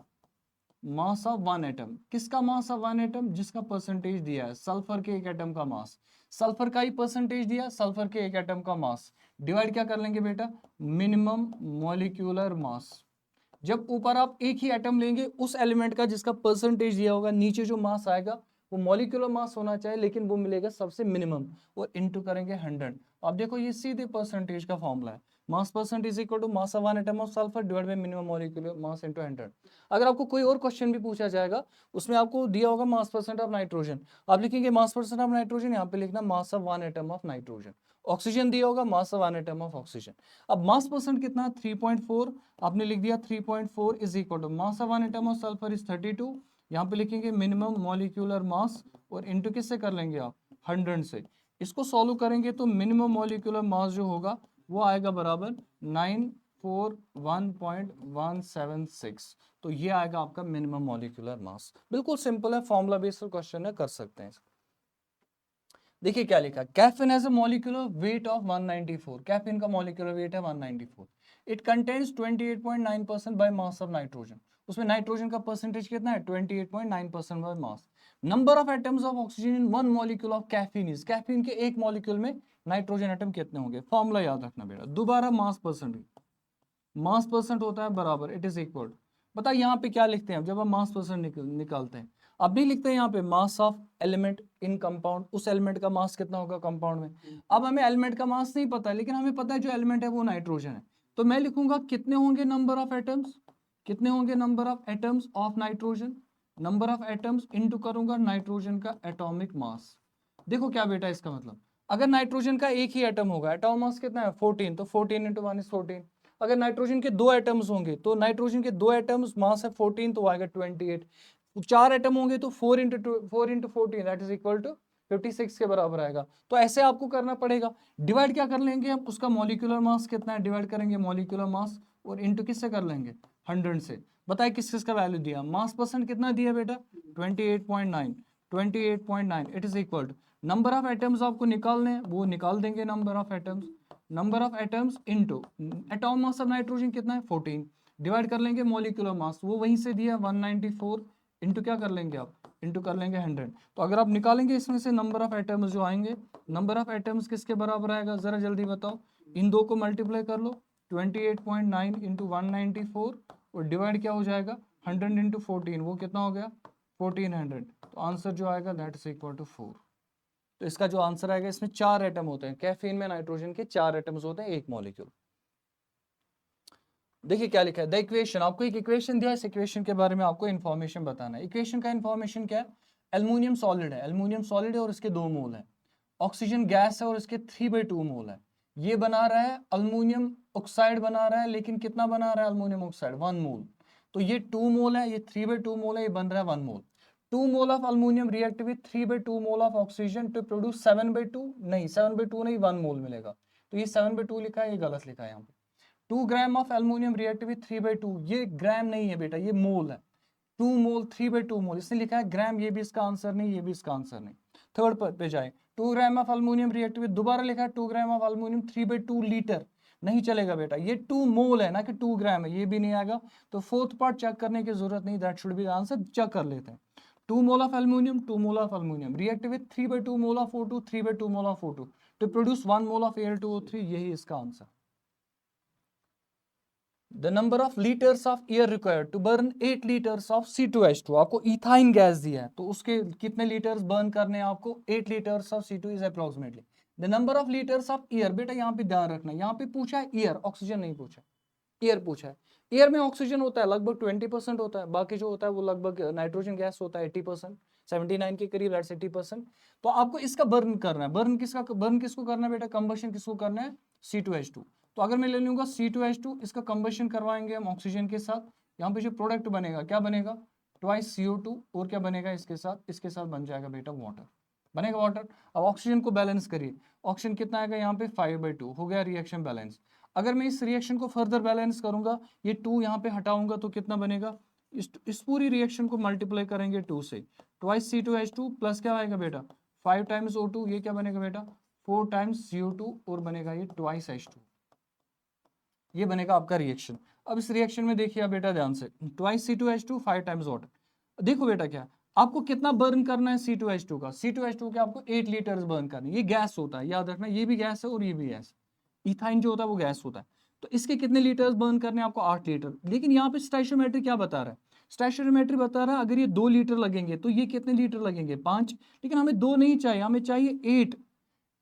mass of one atom. किसका मास ऑफ वन एटम? जिसका परसेंटेज दिया है, सल्फर के एक एटम का मास, सल्फर का ही परसेंटेज दिया, सल्फर के एक एटम का मास, डिवाइड क्या कर लेंगे बेटा, मिनिमम मॉलिक्यूलर मास। जब ऊपर आप एक ही एटम लेंगे उस एलिमेंट का जिसका परसेंटेज दिया होगा, नीचे जो मास आएगा वो मॉलिक्यूलर मास होना चाहिए, लेकिन वो मिलेगा सबसे मिनिमम, और इनटू करेंगे 100। अब देखो ये सीधे परसेंटेज का फॉर्मूला है, mass percent is equal to mass of one atom of sulphur divide by minimum molecular mass into 100। अगर आपको कोई और क्वेश्चन भी पूछा जाएगा, उसमें आपको दिया होगा मास परसेंट ऑफ नाइट्रोजन, आप लिखेंगे मास परसेंट ऑफ नाइट्रोजन, यहाँ पे लिखना mass of one atom of nitrogen. Oxygen दिया होगा mass of one atom of oxygen. अब मास परसेंट कितना, 3.4, आपने लिख दिया 3.4 is equal to mass of one atom of sulphur is 32, यहाँ पे लिखेंगे मिनिमम मॉलिक्यूलर मास और इनटू किससे कर लेंगे आप, 100 से। इसको सॉल्व करेंगे तो मिनिमम मॉलिक्यूलर मास जो होगा वो आएगा बराबर 941.176। तो ये आएगा आपका मिनिमम मॉलिक्यूलर मास। बिल्कुल सिंपल है, फॉर्मूला बेस्ड क्वेश्चन है, कर सकते हैं। देखिए क्या लिखा, caffeine has a molecular weight of 194, caffeine का मॉलिक्यूलर वेट है 194। It contains 28.9% by mass of nitrogen, उसमें नाइट्रोजन का परसेंटेज कितना है, 28.9% by mass. Number of atoms of oxygen in one molecule of caffeine is, caffeine के एक मॉलिक्यूल में नाइट्रोजन एटम कितने होंगे, फॉर्मूला याद रखना बेटा, दोबारा मास परसेंट, मास परसेंट होता है बराबर, इट इज इक्वल, बता यहाँ पे क्या लिखते हैं जब हम मास परसेंट निकालते हैं, अब नहीं लिखते हैं यहाँ पे mass of element in compound, उस एलिमेंट का मास कितना होगा कंपाउंड में। अब हमें एलिमेंट का मास नहीं पता है, लेकिन हमें पता है जो एलिमेंट है वो नाइट्रोजन है, तो मैं लिखूंगा कितने होंगे नंबर ऑफ एटम्स, कितने होंगे number of atoms of nitrogen, number of atoms into करूंगा नाइट्रोजन का एटॉमिक मास। देखो क्या बेटा इसका मतलब, अगर नाइट्रोजन का एक ही एटम होगा, एटॉमिक मास कितना है 14, तो 14 इंटू 1 इज 14। अगर नाइट्रोजन के दो एटम्स होंगे तो नाइट्रोजन के दो एटम्स मास है 14, तो आएगा 28। चार एटम होंगे तो 4 into 14 that is equal to 56 के बराबर आएगा। तो ऐसे आपको करना पड़ेगा, डिवाइड क्या कर लेंगे हम, उसका मॉलिक्यूलर मास कितना है, डिवाइड करेंगे मॉलिक्यूलर मास और इंटू किससे कर लेंगे, 100 से। बताए किस किस का वैल्यू दिया, मास परसेंट कितना दिया बेटा 28.9, 28.9 it is equal to number of atoms आपको निकालने हैं, वो निकाल देंगे number of atoms, number of atoms into atomic mass of nitrogen कितना है 14, डिवाइड कर लेंगे मॉलिक्यूलर मास, वो वहीं से दिया 194, इनटू क्या कर लेंगे आप, इनटू कर लेंगे 100। तो अगर आप निकालेंगे इसमें से नंबर ऑफ एटम्स जो आएंगे, नंबर ऑफ एटम्स किसके बराबर आएगा जरा जल्दी बताओ, इन दो को मल्टीप्लाई कर लो, 28.9 इंटू 194 और डिवाइड क्या हो जाएगा 100 इंटू 14, वो कितना हो गया 1400। तो आंसर जो आएगा दैट इज इक्वल टू 4। तो इसका जो आंसर आएगा, इसमें चार एटम होते हैं, कैफीन में नाइट्रोजन के चार एटम्स होते हैं एक मॉलिक्यूल। देखिए क्या लिखा है, द इक्वेशन, आपको एक इक्वेशन दिया है, इस इक्वेशन के बारे में आपको इन्फॉर्मेशन बताना है। इक्वेशन का इन्फॉर्मेशन क्या है, एल्युमिनियम सॉलिड है, एल्युमिनियम सॉलिड है और इसके 2 मोल है, ऑक्सीजन गैस है और इसके 3/2 मोल है। ये बना रहा है अल्युमिनियम ऑक्साइड बना रहा है, लेकिन कितना बना रहा है अल्युमिनियम ऑक्साइड 1 मोल। तो ये 2 मोल है, ये 3/2 मोल है, ये बन रहा है 1 mole. 2 mole of aluminium react with 3/2 mole of oxygen to produce 7/2, नहीं 7/2 नहीं 1 मोल मिलेगा। तो ये 7/2 लिखा है, ये गलत लिखा है यहाँ पे। 2 gram of aluminium react with 3/2, ये ग्राम नहीं है बेटा, ये मोल है। 2 मोल 3/2 मोल, इसने लिखा है ग्राम, ये भी इसका आंसर नहीं, ये भी इसका आंसर नहीं। थर्ड पे जाए, 2 gram of aluminium react with, दोबारा लिखा है 2 ग्राम ऑफ एल्युमिनियम 3/2 लीटर, नहीं चलेगा बेटा, ये 2 मोल है ना कि 2 ग्राम है, ये भी नहीं आएगा। तो फोर्थ पार्ट चेक करने की जरूरत नहीं, that should be answer, check कर लेते हैं। 2 mole of aluminium, 2 mole of aluminium react with 3/2 mole of O2, 3/2 mole of O2 to produce 1 mole of Al2O3, यही इसका आंसर। The number of liters of air required to burn 8 liters of C2H2, आपको इथाइन गैस दिया है, तो उसके कितने लीटर्स बर्न करने हैं आपको, 8 liters of C2 is approximately the number of liters of air। बेटा यहाँ पे ध्यान रखना, यहाँ पे पूछा है एयर, ऑक्सीजन नहीं पूछा, एयर पूछा है। एयर में ऑक्सीजन होता है लगभग 20% होता है, बाकी जो होता है वो लगभग नाइट्रोजन गैस होता है 80%, 79 के करीब, दैट्स 80%। तो आपको इसका बर्न करना है, बर्न किसको करना है बेटा, कंबशन किसको करना है, C2H2। तो अगर मैं ले लूंगा C2H2, इसका कंबशन करवाएंगे हम ऑक्सीजन के साथ, यहाँ पे जो प्रोडक्ट बनेगा क्या बनेगा, ट्वाइस CO2, और क्या बनेगा इसके साथ बन जाएगा बेटा वाटर, बनेगा वाटर। अब ऑक्सीजन को बैलेंस करिए, ऑक्सीजन कितना आएगा यहाँ पे 5/2, हो गया रिएक्शन बैलेंस। अगर मैं इस रिएक्शन को फर्दर बैलेंस करूंगा, ये 2 यहाँ पे हटाऊंगा तो कितना बनेगा, इस पूरी रिएक्शन को मल्टीप्लाई करेंगे 2 से, ट्वाइस C2H2 प्लस क्या आएगा बेटा 5 टाइम्स O2, ये क्या बनेगा बेटा 4 टाइम्स CO2 और बनेगा ये ट्वाइस H2, ये बनेगा आपका रिएक्शन। अब इस रिएक्शन में देखिए आप बेटा ध्यान से, ट्वाइस C2H2 5 टाइम्स वाटर, देखो बेटा क्या आपको कितना बर्न करना है C2H2 का, C2H2 के आपको 8 लीटर्स बर्न करने, ये गैस होता है याद रखना, ये भी गैस है और ये भी गैस, इथाइन जो होता है वो गैस होता है, तो इसके कितने लीटर्स बर्न करने हैं आपको 8 लीटर। लेकिन यहाँ पे स्टोइचियोमेट्री क्या बता रहा है, स्टोइचियोमेट्री बता रहा है अगर ये 2 लीटर लगेंगे तो ये कितने लीटर लगेंगे 5, लेकिन हमें 2 नहीं चाहिए, हमें चाहिए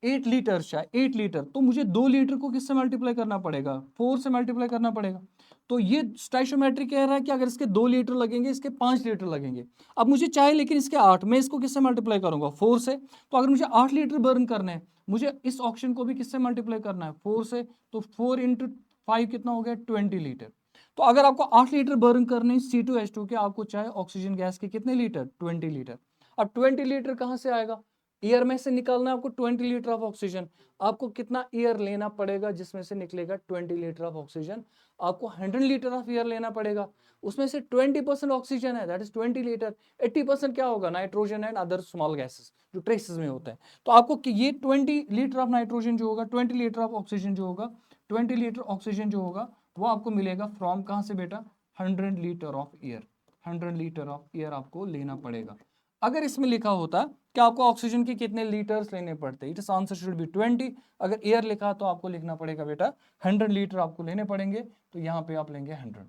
8 लीटर चाहिए, 8 लीटर, तो मुझे 2 लीटर को किससे मल्टीप्लाई करना पड़ेगा 4 से मल्टीप्लाई करना पड़ेगा। तो ये स्टोइचियोमेट्री कह रहा है कि अगर इसके 2 लीटर लगेंगे इसके 5 लीटर लगेंगे, अब मुझे चाहिए लेकिन इसके 8, मैं इसको किससे मल्टीप्लाई करूंगा 4 से, तो अगर मुझे 8 लीटर बर्न करने हैं मुझे इस ऑप्शन को भी किससे मल्टीप्लाई करना है 4 से, तो 4 इंटू 5 कितना हो गया 20 लीटर। तो अगर आपको 8 लीटर बर्न करने C2H2 के, आपको चाहे ऑक्सीजन गैस के कितने लीटर 20 लीटर। अब 20 लीटर कहां से आएगा, एयर में से निकालना है आपको 20 लीटर ऑफ ऑक्सीजन, आपको कितना एयर लेना पड़ेगा जिसमें से निकलेगा 20 लीटर ऑफ ऑक्सीजन, आपको 100 लीटर ऑफ एयर लेना पड़ेगा, उसमें से 20% ऑक्सीजन है दैट इज 20 लीटर, 80% क्या होगा nitrogen and other small gases जो ट्रेसेस में होते हैं। तो आपको कि ये 20 लीटर ऑफ नाइट्रोजन जो होगा, 20 लीटर ऑफ ऑक्सीजन जो होगा, 20 लीटर ऑक्सीजन जो होगा वो आपको मिलेगा फ्रॉम कहां से बेटा 100 litre of air, 100 litre of air आपको लेना पड़ेगा। अगर इसमें लिखा होता कि आपको ऑक्सीजन के कितने लीटर्स लेने पड़ते, इट्स आंसर शुड बी 20, अगर एयर लिखा तो आपको लिखना पड़ेगा बेटा 100 लीटर आपको लेने पड़ेंगे, तो यहाँ पे आप लेंगे 100।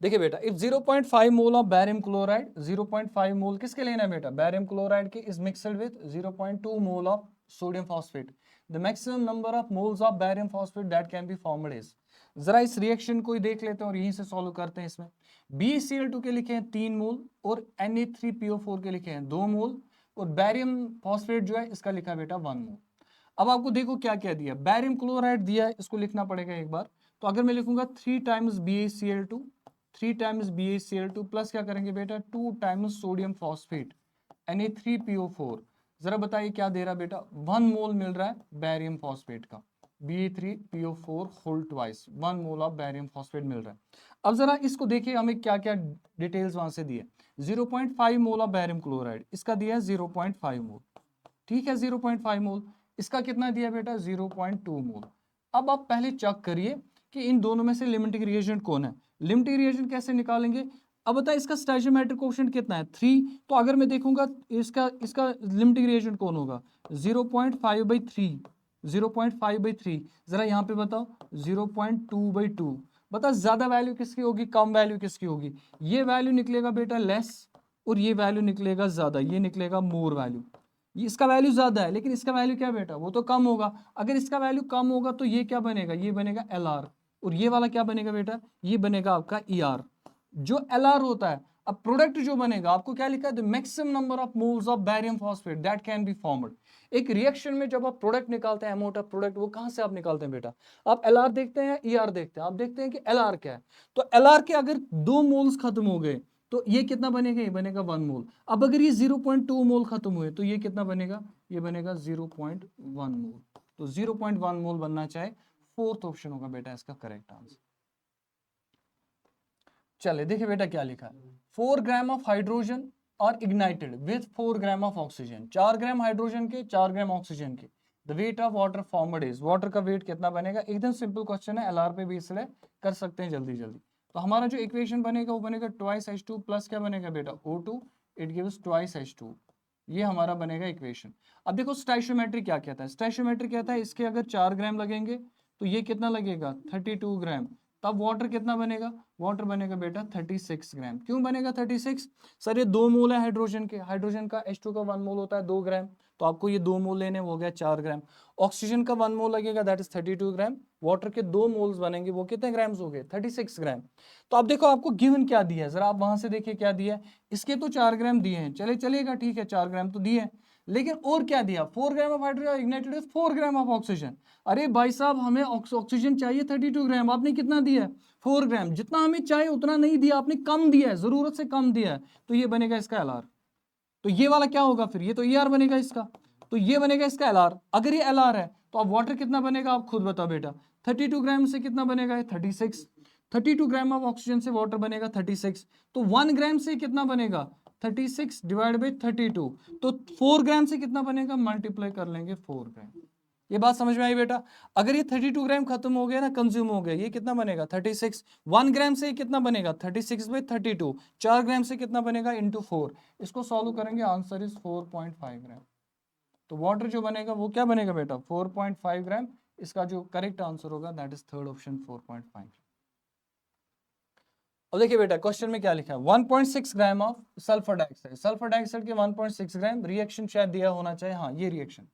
देखिए बेटा if 0.5 mole of barium chloride, 0.5 मोल किसके लेना है बेटा बैरियम क्लोराइड के, is mixed with 0.2 mole of sodium phosphate, the maximum number of moles of barium phosphate that can be formed is. जरा इस रिएक्शन को ही देख लेते हैं और यहीं से सॉल्व करते हैं। इसमें BeCl2 के लिखे हैं 3 मोल और Na3PO4 के लिखे हैं 2 मोल और बैरियम फॉस्फेट जो है इसका लिखा है बेटा 1 मोल। अब आपको देखो क्या क्या दिया, बैरियम क्लोराइड दिया है, इसको लिखना पड़ेगा एक बार, तो अगर मैं लिखूंगा 3 times BaCl2, 3 times BaCl2 plus क्या करेंगे बेटा 2 टाइम्स सोडियम फॉस्फेट Na3PO4, जरा बताइए क्या दे रहा है बेटा 1 मोल मिल रहा है बैरियम फॉस्फेट का, Be3PO4 whole twice 1 mole of barium phosphate मिल रहा है। अब जरा इसको देखिए हमें क्या क्या डिटेल्स वहां से दिए, 0.5 मोल ऑफ बैरियम क्लोराइड इसका दिया है 0.5 मोल, ठीक है 0.5 मोल, इसका कितना दिया बेटा 0.2 मोल। अब आप पहले चेक करिए कि इन दोनों में से लिमिटिंग रिएजेंट कौन है, लिमिटिंग रिएजेंट कैसे निकालेंगे। अब बताए इसका स्टोइचियोमेट्रिक कोएफिशिएंट कितना है 3, तो अगर मैं देखूंगा इसका इसका लिमिटिंग रिएजेंट कौन होगा 0.5/3, 0.5/3, जरा यहाँ पे बताओ 0.2/2, बता ज्यादा वैल्यू किसकी होगी कम वैल्यू किसकी होगी, ये वैल्यू निकलेगा बेटा लेस और ये वैल्यू निकलेगा ज्यादा, ये निकलेगा मोर वैल्यू, इसका वैल्यू ज्यादा है लेकिन इसका वैल्यू क्या बेटा वो तो कम होगा, अगर इसका वैल्यू कम होगा तो ये क्या बनेगा, ये बनेगा LR और ये वाला क्या बनेगा बेटा, ये बनेगा आपका ER। जो LR होता है, अब प्रोडक्ट जो बनेगा आपको क्या लिखा है, the maximum number of moles of barium phosphate that can be formed. एक रिएक्शन में जब आप प्रोडक्ट निकालते हैं अमाउंट ऑफ प्रोडक्ट, वो कहां से आप निकालते हैं बेटा, आप LR देखते हैं या ER देखते हैं, आप देखते हैं कि LR क्या है, तो LR के अगर 2 मोल्स खत्म हो गए तो ये कितना बनेगा, ये बनेगा 1 मोल। अब अगर ये 0.2 मोल खत्म हुए तो ये कितना बनेगा, ये बनेगा 0.1 मोल, तो 0.1 मोल बनना चाहे फोर्थ ऑप्शन होगा बेटा इसका करेक्ट आंसर। चले देखिए बेटा क्या लिखा है, 4 ग्राम ऑफ हाइड्रोजन और ignited with 4 gram of oxygen, 4 gram hydrogen के 4 ग्राम ऑक्सीजन के, the weight of water formed is, water का वेट कितना बनेगा, एकदम सिंपल क्वेश्चन है, LR पे भी इसलिए कर सकते हैं जल्दी जल्दी। तो हमारा जो इक्वेशन बनेगा वो बनेगा ट्वाइस H2 प्लस क्या बनेगा बेटा O2, it gives twice H2, ये हमारा बनेगा इक्वेशन। अब देखो स्टोइचियोमेट्री क्या कहता है, स्टोइचियोमेट्री कहता है इसके अगर 4 ग्राम लगेंगे तो ये कितना लगेगा 32 ग्राम, तब वाटर कितना बनेगा, वाटर बनेगा बेटा 36 ग्राम। क्यों बनेगा 36, सर ये 2 मोल है हाइड्रोजन के, हाइड्रोजन का H2 का 1 मोल होता है 2 ग्राम, तो आपको ये 2 मोल लेने हो गया 4 ग्राम, ऑक्सीजन का 1 मोल लगेगा दैट इज 32 ग्राम, वाटर के 2 मोल्स बनेंगे वो कितने ग्राम्स हो गए 36 ग्राम। तो अब देखो आपको गिवन क्या दिया है, जरा आप वहां से देखिए क्या दिया है, इसके तो 4 ग्राम दिए हैं, चलेगा ठीक है 4 ग्राम तो दिए हैं, लेकिन और क्या दिया 4 gram of hydrogen ignited with 4 gram of oxygen. अरे भाई साहब हमें ऑक्सीजन चाहिए 32 ग्राम, आपने कितना दिया है 4 ग्राम, जितना हमें चाहिए उतना नहीं दिया आपने, कम दिया है, जरूरत से कम दिया है, तो ये बनेगा इसका LR। तो ये वाला क्या होगा फिर, ये तो ER बनेगा इसका, तो ये बनेगा इसका LR। अगर ये LR है तो अब वाटर कितना बनेगा आप खुद बताओ बेटा, 32 ग्राम से कितना बनेगा, 36, 32 ग्राम ऑफ ऑक्सीजन से वाटर बनेगा 36, तो 1 ग्राम से कितना बनेगा 36 डिवाइड बाई 32, तो 4 ग्राम से कितना बनेगा, मल्टीप्लाई कर लेंगे 4 ग्राम। ये बात समझ में आई बेटा। अगर ये 32 ग्राम खत्म हो गया ना, कंज्यूम हो गया, ये कितना बनेगा 36, 1 ग्राम से कितना बनेगा 36 बाई 32, 4 ग्राम से कितना बनेगा इंटू 4, इसको सॉल्व करेंगे, आंसर इज 4.5 ग्राम। तो वाटर जो बनेगा वो क्या बनेगा बेटा 4.5 ग्राम। इसका जो करेक्ट आंसर होगा दैट इज थर्ड ऑप्शन 4.5। अब देखिए बेटा क्वेश्चन में क्या लिखा है, 1.6 gram of sulphur dioxide, sulphur dioxide के 1.6 ग्राम, रिएक्शन शायद दिया होना चाहिए, हाँ ये रिएक्शन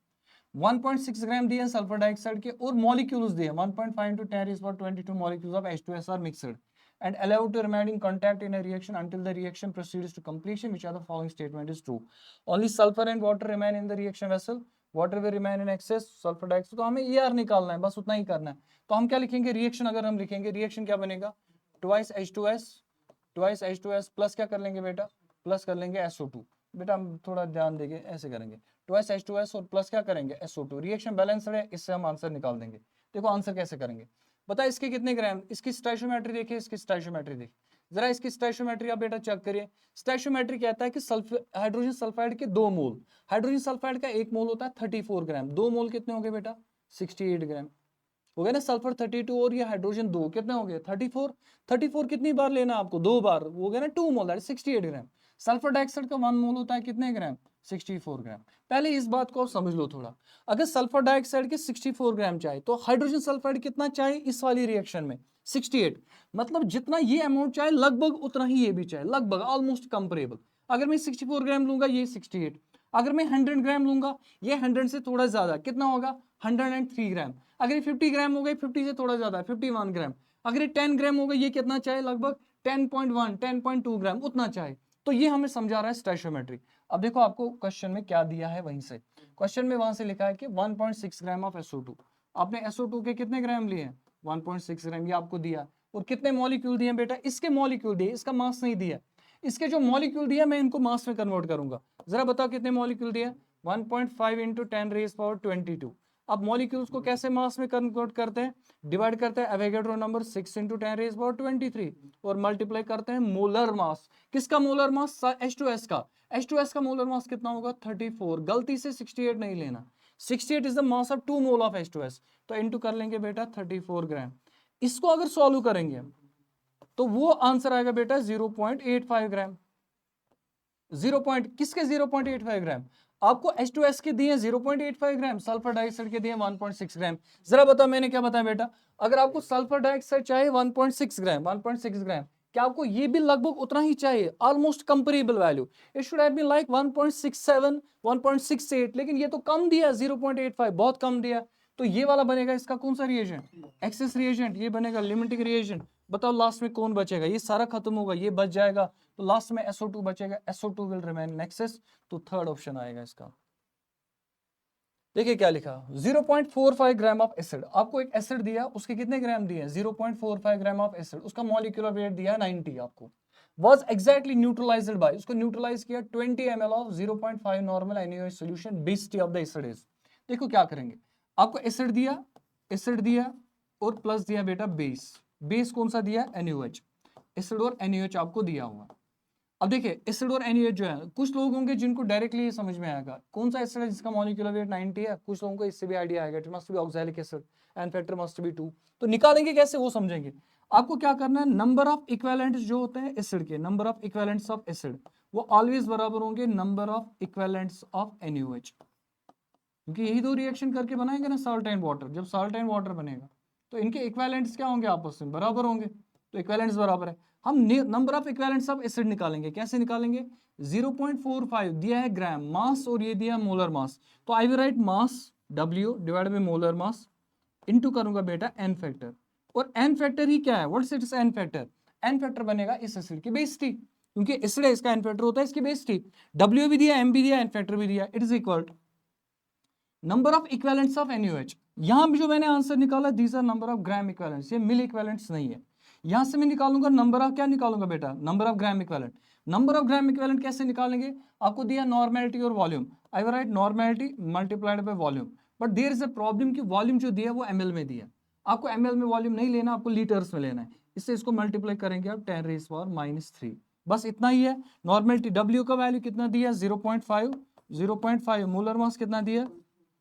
1.6 ग्राम दिया सल्फर डाइऑक्साइड के, और मॉलिक्यूल्स दिए 1.5 into 10 raised power 22 molecules of H2S are mixed and allowed to remain in contact in a reaction until the reaction proceeds to completion, which are the following statement is true. Only sulfur and water remain in the reaction vessel, water will remain in excess, sulfur dioxide। तो हमें ER निकालना है, बस उतना ही करना है। तो हम क्या लिखेंगे, रिएक्शन अगर हम लिखेंगे, रिएक्शन क्या बनेगा, ट्वाइस H2S प्लस क्या कर लेंगे बेटा, प्लस कर लेंगे SO2। बेटा हम थोड़ा ध्यान देंगे, ऐसे करेंगे, ट्वाइस H2S और प्लस क्या करेंगे SO2, रिएक्शन बैलेंस है, इससे हम आंसर निकाल देंगे। देखो आंसर कैसे करेंगे, बता इसके कितने ग्राम, इसकी स्टोइचियोमेट्री देखिए, इसकी स्टोइचियोमेट्री देखिए जरा, इसकी स्टोइचियोमेट्री आप बेटा चेक करिए। स्टोइचियोमेट्री कहता है कि हाइड्रोजन सल्फाइड के 2 मोल, हाइड्रोजन सल्फाइड का 1 मोल होता है 34 ग्राम, 2 मोल कितने हो गए बेटा 68 ग्राम हो गया ना। सल्फर 32 और ये हाइड्रोजन 2 कितने हो गए 34, 34 कितनी बार लेना आपको, 2 बार, हो गया ना 2 मोल दैट 68 ग्राम। सल्फर डाइऑक्साइड का 1 मोल होता है कितने ग्राम 64 ग्राम। पहले इस बात को समझ लो थोड़ा, अगर सल्फर डाइऑक्साइड के 64 ग्राम चाहिए तो हाइड्रोजन सल्फाइड कितना चाहिए इस वाली रिएक्शन में 68, मतलब जितना ये अमाउंट चाहिए लगभग उतना ही ये भी चाहिए, लगभग ऑलमोस्ट कंपेरेबल। अगर मैं 64 ग्राम लूंगा ये 68, अगर मैं 100 ग्राम लूंगा ये 100 से थोड़ा ज्यादा, कितना होगा 103 ग्राम। अगर ये 50 ग्राम हो गए 50 से थोड़ा ज्यादा 51 ग्राम। अगर ये 10 ग्राम हो गए ये कितना चाहिए, लगभग 10.1 10.2 ग्राम उतना चाहिए। तो ये हमें समझा रहा है स्टोइचियोमेट्री। अब देखो आपको क्वेश्चन में क्या दिया है, वहीं से क्वेश्चन में वहां से लिखा है कि 1.6 ग्राम ऑफ SO2, आपने SO2 के कितने ग्राम लिए 1.6 ग्राम, ये आपको दिया, और कितने मॉलिक्यूल दिए बेटा, इसके मॉलिक्यूल दिए, इसका मास नहीं दिया, इसके जो मॉलिक्यूल दिया मैं इनको मास में कन्वर्ट करूंगा। जरा बताओ कितने मॉलिक्यूल दिया, 1.5 into 10 raised power 22। अब मॉलिक्यूल्स को कैसे मास में कन्वर्ट करते हैं, डिवाइड करते हैं Avogadro number 6 into 10 raised power 23 और मल्टीप्लाई करते हैं मोलर मास। किसका मोलर मास, H2S का, H2S का मोलर मास कितना होगा 34, गलती से 68 नहीं लेना, 68 is the mass of 2 mole of H2S, तो इनटू कर लेंगे बेटा 34 ग्राम। इसको अगर सॉल्व करेंगे तो वो आंसर आएगा बेटा 0.85 ग्राम। 0 किसके 0.85 ग्राम, आपको H2S के दिए 0.85 ग्राम, सल्फर डाइऑक्साइड के दिए 1.6 ग्राम। जरा बताओ मैंने क्या बताया बेटा, अगर आपको सल्फर डाइऑक्साइड चाहिए 1.6 ग्राम, 1.6 ग्राम, क्या आपको ये भी लगभग उतना ही चाहिए, almost comparable value, it should have been like 1.67 1.68, लेकिन ये तो कम दिया 0.85, बहुत कम दिया। तो ये वाला बनेगा इसका कौन सा रिएजेंट, एक्सेस रिएजेंट, ये बनेगा लिमिटिंग रिएजेंट। बताओ लास्ट में कौन बचेगा, ये सारा खत्म होगा ये बच जाएगा, तो लास्ट में SO2 बचेगा, SO2 will remain in excess, तो थर्ड ऑप्शन आएगा इसका। देखिए क्या लिखा, 0.45 ग्राम ऑफ एसिड, आपको एक एसिड दिया उसके कितने ग्राम दिए 0.45 ग्राम ऑफ एसिड, उसका मॉलिक्यूलर वेट दिया 90 आपको, was exactly neutralized by, उसको न्यूट्रलाइज किया 20 ml of 0.5 normal NaOH solution, basicity of the acid is. देखो क्या करेंगे, आपको एसिड दिया और प्लस दिया बेटा बेस, बेस कौन सा दिया NaOH, एसिड और NaOH आपको दिया हुआ। अब देखिए एसिड और NaOH जो है, कुछ लोग होंगे जिनको डायरेक्टली ये समझ में आएगा कौन सा एसिड है जिसका मॉलिक्यूलर वेट 90 है, कुछ लोगों को इससे भी आइडिया आएगा it must be oxalic acid and factor must be 2, तो निकालेंगे कैसे वो समझेंगे। आपको क्या करना है, नंबर ऑफ इक्विवेलेंट्स जो होते हैं एसिड के, number of equivalents of acid वो ऑलवेज बराबर होंगे number of equivalents of NaOH, क्योंकि यही दो रिएक्शन करके बनाएंगे ना सॉल्ट एंड वाटर, जब सॉल्ट एंड वाटर बनेगा तो इनके इक्विवेलेंट्स क्या होंगे आपस में बराबर होंगे, तो इक्विवेलेंट्स बराबर है। हम number of equivalents of acid निकालेंगे, कैसे निकालेंगे, 0.45 दिया है ग्राम मास और ये दिया मोलर मास, तो आई will right mass W divided by molar mass into करूंगा बेटा n फैक्टर, और n फैक्टर ही क्या है, what's it's n factor, n factor बनेगा इस एसिड की बेसिटी, क्योंकि एसिड है इसका n फैक्टर होता है इसकी बेसिटी, W भी दिया m भी दिया n फैक्टर भी दिया, it is equal to number of equivalents of NaOH। यहां भी जो मैंने आंसर निकाला these are number of gram equivalents, ये मिल इक्विवेलेंट्स नहीं है। यहां से मैं निकालूंगा नंबर ऑफ, क्या निकालूंगा बेटा, number of gram equivalent. Number of gram equivalent कैसे निकालेंगे, आपको दिया नॉर्मेलिटी और volume, I will write normality multiplied by volume, but there is a problem कि वॉल्यूम जो दिया है वो ml में दिया है। आपको ml में वॉल्यूम नहीं लेना, आपको लीटर्स में लेना है। इससे इसको मल्टीप्लाई करेंगे आप 10⁻³ बस इतना ही है। नॉर्मलिटी W का वैल्यू कितना दिया है 0.5, 0.5 मोलर मास कितना दिया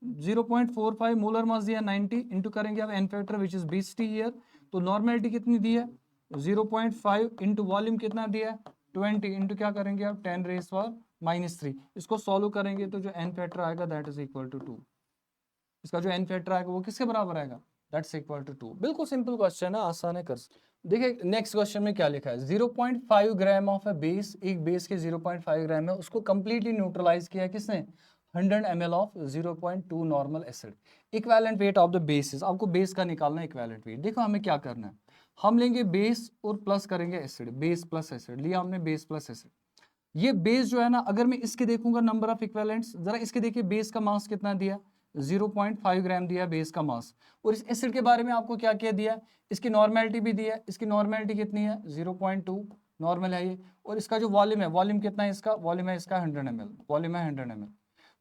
0.45 मोलर मास दिया 90 इंटू करेंगे आप n factor which is 20 here. तो नॉर्मलिटी कितनी दी है 0.5 इंटू वॉल्यूम कितना दिया है 20 इंटू क्या करेंगे आप 10⁻³ इसको सॉल्व करेंगे तो जो n फैक्टर आएगा दैट इज इक्वल टू 2। इसका जो n फैक्टर आएगा वो किसके बराबर आएगा दैट्स इक्वल टू 2। बिल्कुल सिंपल क्वेश्चन है, आसान है कर। देखिए नेक्स्ट क्वेश्चन में क्या लिखा है 0.5 ग्राम ऑफ अ बेस, एक बेस के 0.5 ग्राम है, उसको कंप्लीटली न्यूट्रलाइज किया किसने 100 ml of 0.2 normal acid. Equivalent weight of the basis, आपको बेस का निकालना है इक्विवेलेंट वेट। देखो हमें क्या करना है, हम लेंगे बेस और प्लस करेंगे एसिड, बेस प्लस एसिड लिया हमने, बेस प्लस एसिड। ये बेस जो है ना, अगर मैं इसके देखूंगा नंबर ऑफ इक्विवेलेंट्स, जरा इसके देखिए बेस का मास कितना दिया 0.5 ग्राम दिया बेस का मास। और इस एसिड के बारे में आपको क्या क्या दिया, इसकी नॉर्मेलिटी भी दिया, इसकी नॉर्मेलिटी कितनी है 0.2 नॉर्मल है ये। और इसका जो वॉल्यूम है, वॉल्यूम कितना है इसका, वॉल्यूम है इसका 100 ml, वॉल्यूम है 100 ml।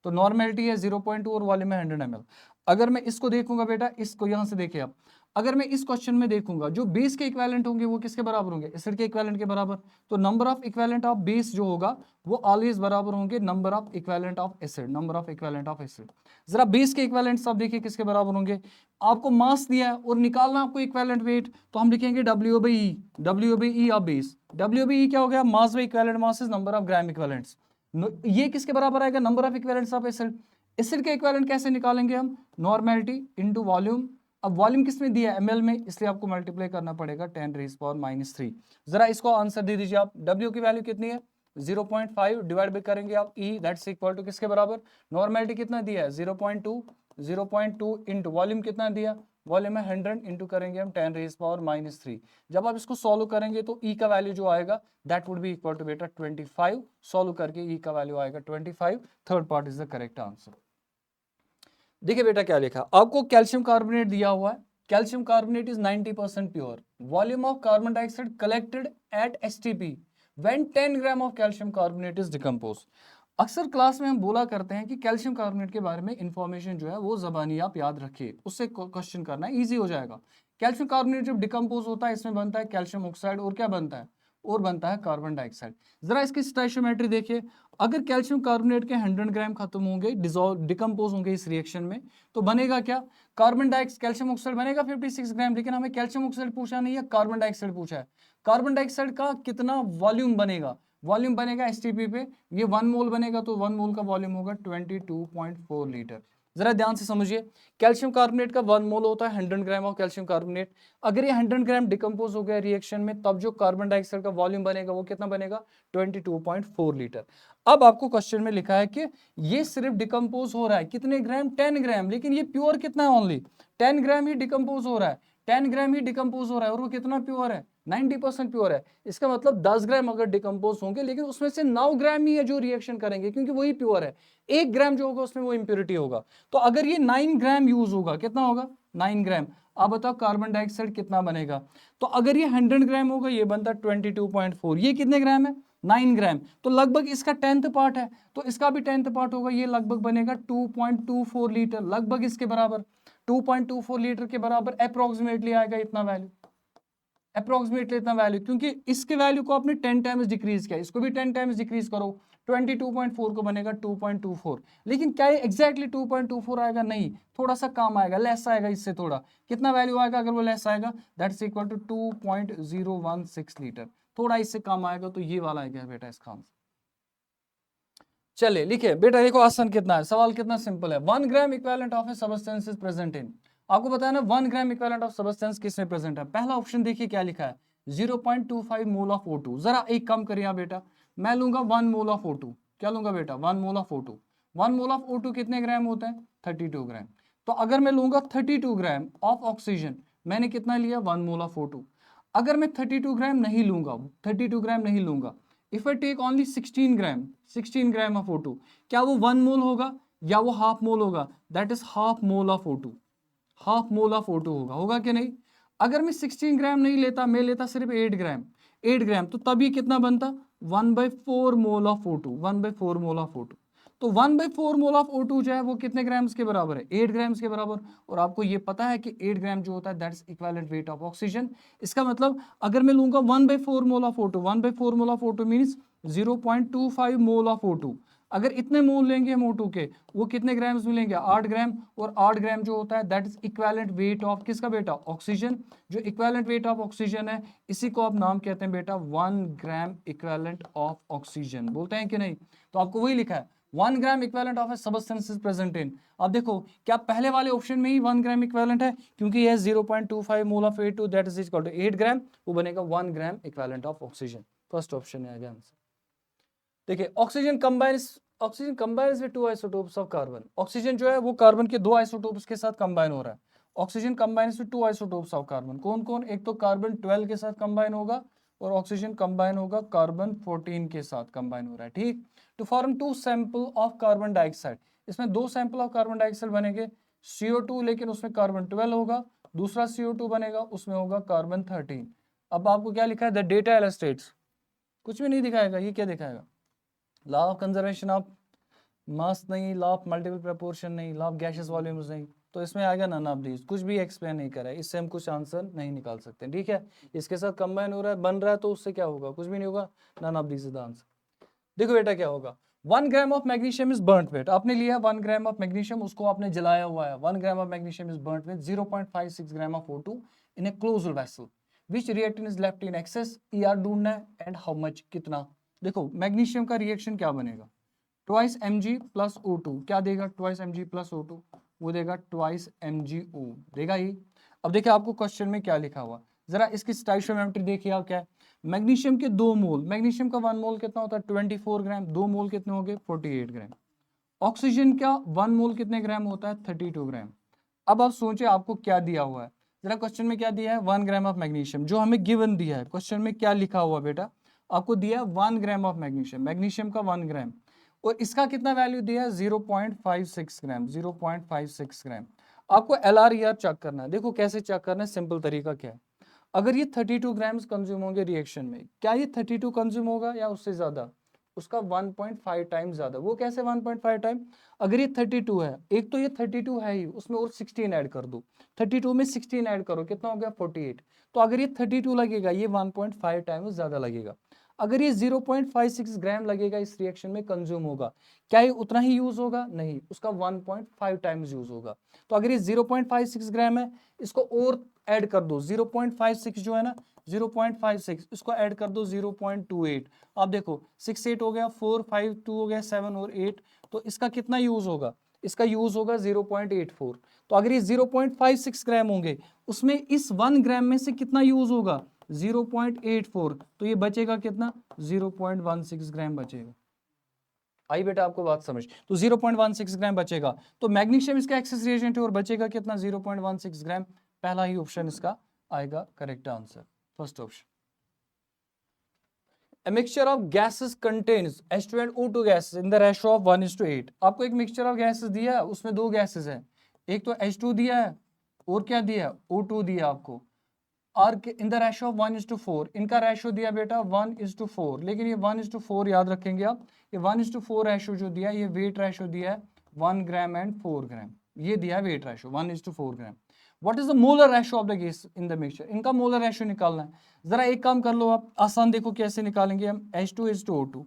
तो नॉर्मेलिटी है 0.2 और वॉल्यूम है 100 ml। अगर मैं इसको देखूंगा बेटा, इसको यहां से देखिए आप, अगर मैं इस क्वेश्चन में देखूंगा जो बेस के इक्विवेलेंट होंगे वो किसके बराबर होंगे, एसिड के इक्विवेलेंट के बराबर। तो number of equivalent of base जो होगा वो ऑलवेज बराबर होंगे number of equivalent of acid, number of equivalent of acid. जरा बेस के इक्विवेलेंट सब देखिए किसके बराबर होंगे। आपको मास दिया है और निकालना आपको इक्विवेलेंट वेट, तो हम लिखेंगे W/E, W/E of base. W/E क्या हो गया, mass by equivalent mass is number of gram equivalents. ये किसके बराबर आएगा, number of equivalents of acid. Acid के इक्विवेलेंट कैसे निकालेंगे हम, नॉर्मेलिटी इनटू वॉल्यूम। अब वॉल्यूम किसमें दिया है ml में, इसलिए आपको मल्टीप्लाई करना पड़ेगा 10⁻³ जरा इसको आंसर दे दीजिए आप। W की वैल्यू कितनी है 0.5 डिवाइड बाय करेंगे आप E, दैट्स इक्वल टू किसके बराबर, नॉर्मेलिटी कितना दिया है 0.2, 0.2 इंटू वॉल्यूम कितना दिया, वॉल्यूम है 100 इंटू करेंगे हम 10⁻³ जब आप इसको सॉल्व करेंगे तो E का वैल्यू जो आएगा that would be equal to बेटा 25। सॉल्व करके E का वैल्यू आएगा 25, third part is the correct answer. देखिए बेटा क्या लिखा, आपको कैल्शियम कार्बोनेट दिया हुआ है, calcium carbonate is 90% pure, volume of carbon dioxide collected at STP when 10 gram of calcium carbonate is decompose. अक्सर क्लास में हम बोला करते हैं कि कैल्शियम कार्बोनेट के बारे में इंफॉर्मेशन जो है वो जबानी आप याद रखिए, उससे क्वेश्चन करना इजी हो जाएगा। कैल्शियम कार्बोनेट जब डिकम्पोज होता है इसमें बनता है कैल्शियम ऑक्साइड और क्या बनता है, और बनता है कार्बन डाइऑक्साइड। जरा इसकी स्टोइचियोमेट्री देखिए, अगर कैल्शियम कार्बोनेट के 100 ग्राम खत्म होंगे, डिसॉल्व डिकम्पोज होंगे इस रिएक्शन में, तो बनेगा क्या, कार्बन डाइऑक्साइड, कैल्शियम ऑक्साइड बनेगा 56 ग्राम। लेकिन हमें कैल्शियम ऑक्साइड पूछा नहीं है, कार्बन डाइऑक्साइड पूछा है। कार्बन डाइऑक्साइड का कितना वॉल्यूम बनेगा, वॉल्यूम बनेगा STP पे, ये 1 मोल बनेगा तो 1 मोल का वॉल्यूम होगा 22.4 लीटर। जरा ध्यान से समझिए, कैल्शियम कार्बोनेट का 1 मोल होता है 100 ग्राम ऑफ कैल्शियम कार्बोनेट। अगर ये 100 ग्राम डिकम्पोज हो गया रिएक्शन में, तब जो कार्बन डाइऑक्साइड का वॉल्यूम बनेगा वो कितना बनेगा 22.4 लीटर। अब आपको क्वेश्चन में लिखा है कि ये सिर्फ डिकम्पोज हो रहा है कितने ग्राम, 10 ग्राम, लेकिन ये प्योर कितना है, ओनली 10 ग्राम ही डिकम्पोज हो रहा है, 10 ग्राम ही डिकम्पोज हो रहा है, और वो कितना प्योर है 90% प्योर है। इसका मतलब 10 ग्राम अगर डिकम्पोज होंगे, लेकिन उसमें से 9 ग्राम ही है जो रिएक्शन करेंगे, क्योंकि वही प्योर है। 1 ग्राम जो होगा उसमें वो इंप्योरिटी होगा। तो अगर ये 9 ग्राम यूज होगा, कितना होगा 9 ग्राम। अब बताओ कार्बन डाइऑक्साइड कितना बनेगा, तो अगर ये 100 ग्राम होगा, ये बनता 22.4, ये कितने ग्राम है 9 ग्राम, तो लगभग इसका 10th पार्ट है, तो इसका भी 10th पार्ट होगा, ये लगभग बनेगा 2.24 लीटर, लगभग इसके बराबर 2.24 लीटर के बराबर अप्रोक्सीमेटली आएगा इतना वैल्यू, अप्रोक्सीमेटली इतना वैल्यू, क्योंकि इसके वैल्यू को आपने 10 टाइम्स डिक्रीज किया, इसको भी 10 टाइम्स डिक्रीज करो, 22.4 को बनेगा 2.24। लेकिन क्या ये एग्जैक्टली 2.24 आएगा, नहीं, थोड़ा सा कम आएगा, लेस आएगा इससे थोड़ा। कितना वैल्यू आएगा अगर वो लेस आएगा, दैट्स इक्वल टू 2.016 लीटर, थोड़ा इससे कम आएगा, तो ये वाला आएगा बेटा इसका आंसर। चलिए लिखे बेटा, देखो आसान कितना है, सवाल कितना सिंपल है। 1 gram equivalent of A substance is present in, आपको बताया ना 1 ग्राम इक्विवेलेंट ऑफ सबस्टेंस किसमें प्रेजेंट है। पहला ऑप्शन देखिए क्या लिखा है 0.25 मोल ऑफ O2। जरा एक कम करिए बेटा, मैं लूंगा 1 मोल ऑफ O2, क्या लूंगा बेटा 1 mole of O2। 1 mole of O2 कितने ग्राम होता है 32 ग्राम। तो अगर मैं लूंगा 32 ग्राम ऑफ ऑक्सीजन, मैंने कितना लिया 1 मोल ऑफ O2। अगर मैं 32 ग्राम नहीं लूंगा, 32 ग्राम नहीं लूंगा, if I take only 16 gram, 16 gram of O2, क्या वो 1 मोल होगा या वो हाफ मोल होगा, that is half mole of O2, half mole of O2 होगा, होगा कि नहीं। अगर मैं 16 ग्राम नहीं लेता, मैं लेता सिर्फ 8 ग्राम, 8 ग्राम, तो तब ये कितना बनता 1/4 मोल of O2, 1/4 mole of O2। तो 1/4 मोल ऑफ O2 जो है वो कितने ग्राम्स के बराबर है, 8 ग्राम्स के बराबर। और आपको ये पता है कि 8 ग्राम जो होता है that is equivalent weight of oxygen. इसका मतलब अगर मैं लूंगा 1/4 मोल of O2, 1/4 mole of O2 means 0.25 mole of O2। अगर इतने मोल लेंगे हम O2 के, वो कितने ग्राम्स मिलेंगे, 8 ग्राम। और 8 ग्राम जो होता है that is equivalent weight of किसका बेटा, ऑक्सीजन। जो इक्विवेलेंट वेट ऑफ ऑक्सीजन है इसी को आप नाम कहते हैं बेटा 1 ग्राम इक्विवेलेंट ऑफ ऑक्सीजन, बोलते हैं कि नहीं। तो आपको वही लिखा है 1 gram equivalent of a substance is present in. अब देखो क्या पहले वाले ऑप्शन में ही 1 ग्राम इक्विवेलेंट है, क्योंकि यह 0.25 mole of A2 that is equal to 8 gram, वो बनेगा 1 gram equivalent of oxygen. First option है आंसर। देखिए oxygen combines with 2 isotopes of carbon. Oxygen जो है वो कार्बन के 2 आइसोटोप्स के साथ कंबाइन हो रहा है। Oxygen combines with 2 isotopes of carbon, कौन कौन, एक तो कार्बन 12 के साथ कंबाइन होगा और ऑक्सीजन कंबाइन होगा कार्बन 14 के साथ कंबाइन हो रहा है, ठीक। To form 2 sample of carbon dioxide, इसमें 2 सैंपल ऑफ कार्बन डाइऑक्साइड बनेंगे। CO2 लेकिन उसमें कार्बन 12 होगा, दूसरा CO2 बनेगा उसमें होगा कार्बन 13। अब आपको क्या लिखा है, द डेटा इलस्ट्रेट्स, कुछ भी नहीं दिखाएगा, ये क्या दिखाएगा, law of conservation of mass नहीं, लॉ ऑफ मल्टीपल प्रपोर्शन नहीं, लॉ ऑफ गैसेस वॉल्यूम्स नहीं, तो इसमें आएगा नन ऑफ दीज, कुछ भी एक्सप्लेन नहीं करा है, इससे हम कुछ आंसर नहीं निकाल सकते, ठीक है। इसके साथ कंबाइन हो रहा है, बन रहा है, तो उससे क्या होगा, कुछ भी नहीं होगा, none of these is the answer. देखो बेटा क्या होगा, 1 gram of magnesium is burnt with, आपने लिया 1 ग्राम ऑफ मैग्नीशियम, उसको आपने जलाया हुआ है। 1 gram of magnesium is burnt with 0.56 gram of O2 in a closed vessel, which reactant is left in excess, ER ढूंढना है एंड हाउ मच, कितना। देखो मैग्नीशियम का रिएक्शन क्या बनेगा, ट्वाइस Mg प्लस O2, क्या देगा, ट्वाइस Mg प्लस O2, वो देगा ट्वाइस MgO देगा ही। अब देखिए आपको क्वेश्चन में क्या लिखा हुआ, जरा इसकी स्टोइचियोमेट्री देखिए आप, क्या है, मैग्नीशियम के 2 मोल, मैग्नीशियम का 1 मोल कितना होता है 24 ग्राम, 2 मोल कितने हो गए 48 ग्राम। ऑक्सीजन का 1 मोल कितने ग्राम होता है 32 ग्राम। अब आप सोचे आपको क्या दिया हुआ है, जरा क्वेश्चन में क्या दिया है, 1 ग्राम ऑफ मैग्नीशियम, जो हमें गिवन दिया है क्वेश्चन में क्या लिखा हुआ बेटा, आपको दिया है 1 ग्राम ऑफ मैग्नीशियम, मैग्नीशियम का 1 ग्राम, और इसका कितना वैल्यू दिया है 0.56 ग्राम, 0.56 ग्राम। आपको LR चेक करना है, देखो कैसे चेक करना है, सिंपल तरीका क्या है, अगर ये 32 ग्राम्स कंज्यूम होंगे रिएक्शन में, क्या ये 32 कंज्यूम होगा या उससे ज्यादा, उसका 1.5 टाइम ज्यादा। वो कैसे 1.5 टाइम, अगर ये 32 है, एक तो ये 32 है ही, उसमें और 16 ऐड कर दो, 32 में 16 ऐड करो, कितना हो गया 48। तो अगर ये 32 लगेगा, ये 1.5 टाइम ज्यादा लगेगा। अगर ये 0.56 ग्राम लगेगा इस रिएक्शन में कंज्यूम होगा, क्या ये उतना ही यूज होगा, नहीं, उसका 1.5 टाइम्स यूज होगा। तो अगर ये 0.56 ग्राम है, इसको और ऐड कर दो, 0.56 जो है ना 0.56, इसको ऐड कर दो 0.28। आप देखो 6 8 हो गया, 4 5 2 हो गया, 7 और 8, तो इसका कितना यूज होगा, इसका यूज होगा 0.84। तो अगर ये 0.56 ग्राम होंगे, उसमें इस 1 ग्राम में से कितना यूज होगा 0.84, तो ये बचेगा कितना 0.16 ग्राम बचेगा। आई बेटा आपको बात समझ, तो 0.16 ग्राम बचेगा, तो मैग्नीशियम इसका एक्सेस रिएजेंट है और बचेगा कितना 0.16 ग्राम। पहला ही ऑप्शन इसका आएगा correct answer, first option. A mixture of gases contains H2 and O2 gases in the ratio of 1:8। आपको एक मिक्सचर ऑफ गैसेस दिया है, उसमें 2 गैसेस हैं, एक तो H2 दिया है और क्या दिया है O2 दिया आपको, और इन द रेशो ऑफ 1:4, इनका रेशो दिया बेटा 1:4, लेकिन ये 1:4 याद रखेंगे आप, ये 1:4 रेशो जो दिया है, ये वेट रेशो दिया है 1 ग्राम एंड 4 ग्राम, ये दिया है weight ratio 1:4 gram. What is the molar ratio of the gas in the mixture, इनका मोलर रेशो निकालना है। जरा एक काम कर लो आप, आसान, देखो कैसे निकालेंगे हम, H2:O2,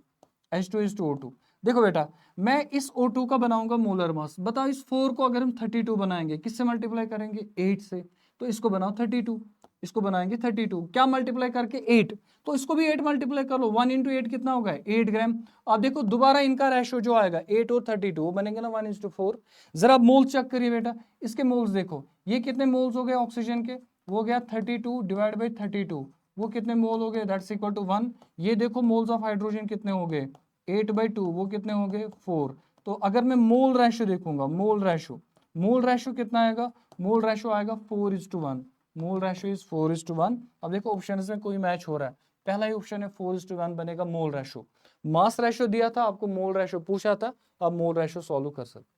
H2:O2। देखो बेटा मैं इस O2 का बनाऊंगा मोलर मास, बताओ इस 4 को अगर हम 32 बनाएंगे, किससे मल्टीप्लाई करेंगे 8 से, तो इसको बनाओ 32, इसको बनाएंगे 32, क्या मल्टीप्लाई करके 8, तो इसको भी 8 मल्टीप्लाई कर लो, 1 × 8 कितना होगा 8 ग्राम। अब देखो दोबारा इनका रेशो जो आएगा 8 और 32 वो बनेंगे ना 1:4। जरा मोल चेक करिए बेटा, इसके मोल्स देखो, ये कितने मोल्स हो गए ऑक्सीजन के, वो गया 32 डिवाइड बाई 32, वो कितने मोल हो गए दैट्स इक्वल टू 1। ये देखो मोल्स ऑफ हाइड्रोजन कितने हो गए 8/2, वो कितने हो गए 4। तो अगर मैं मोल रेशो देखूंगा, मोल रेशो कितना आएगा, मोल रेशो आएगा 4:1, मोल रेशो इज 4:1। अब देखो ऑप्शन में कोई मैच हो रहा है, पहला ही ऑप्शन है 4:1 बनेगा मोल रेशो। मास रेशो दिया था आपको, मोल रेशो पूछा था, आप मोल रेशो सॉल्व कर सकते।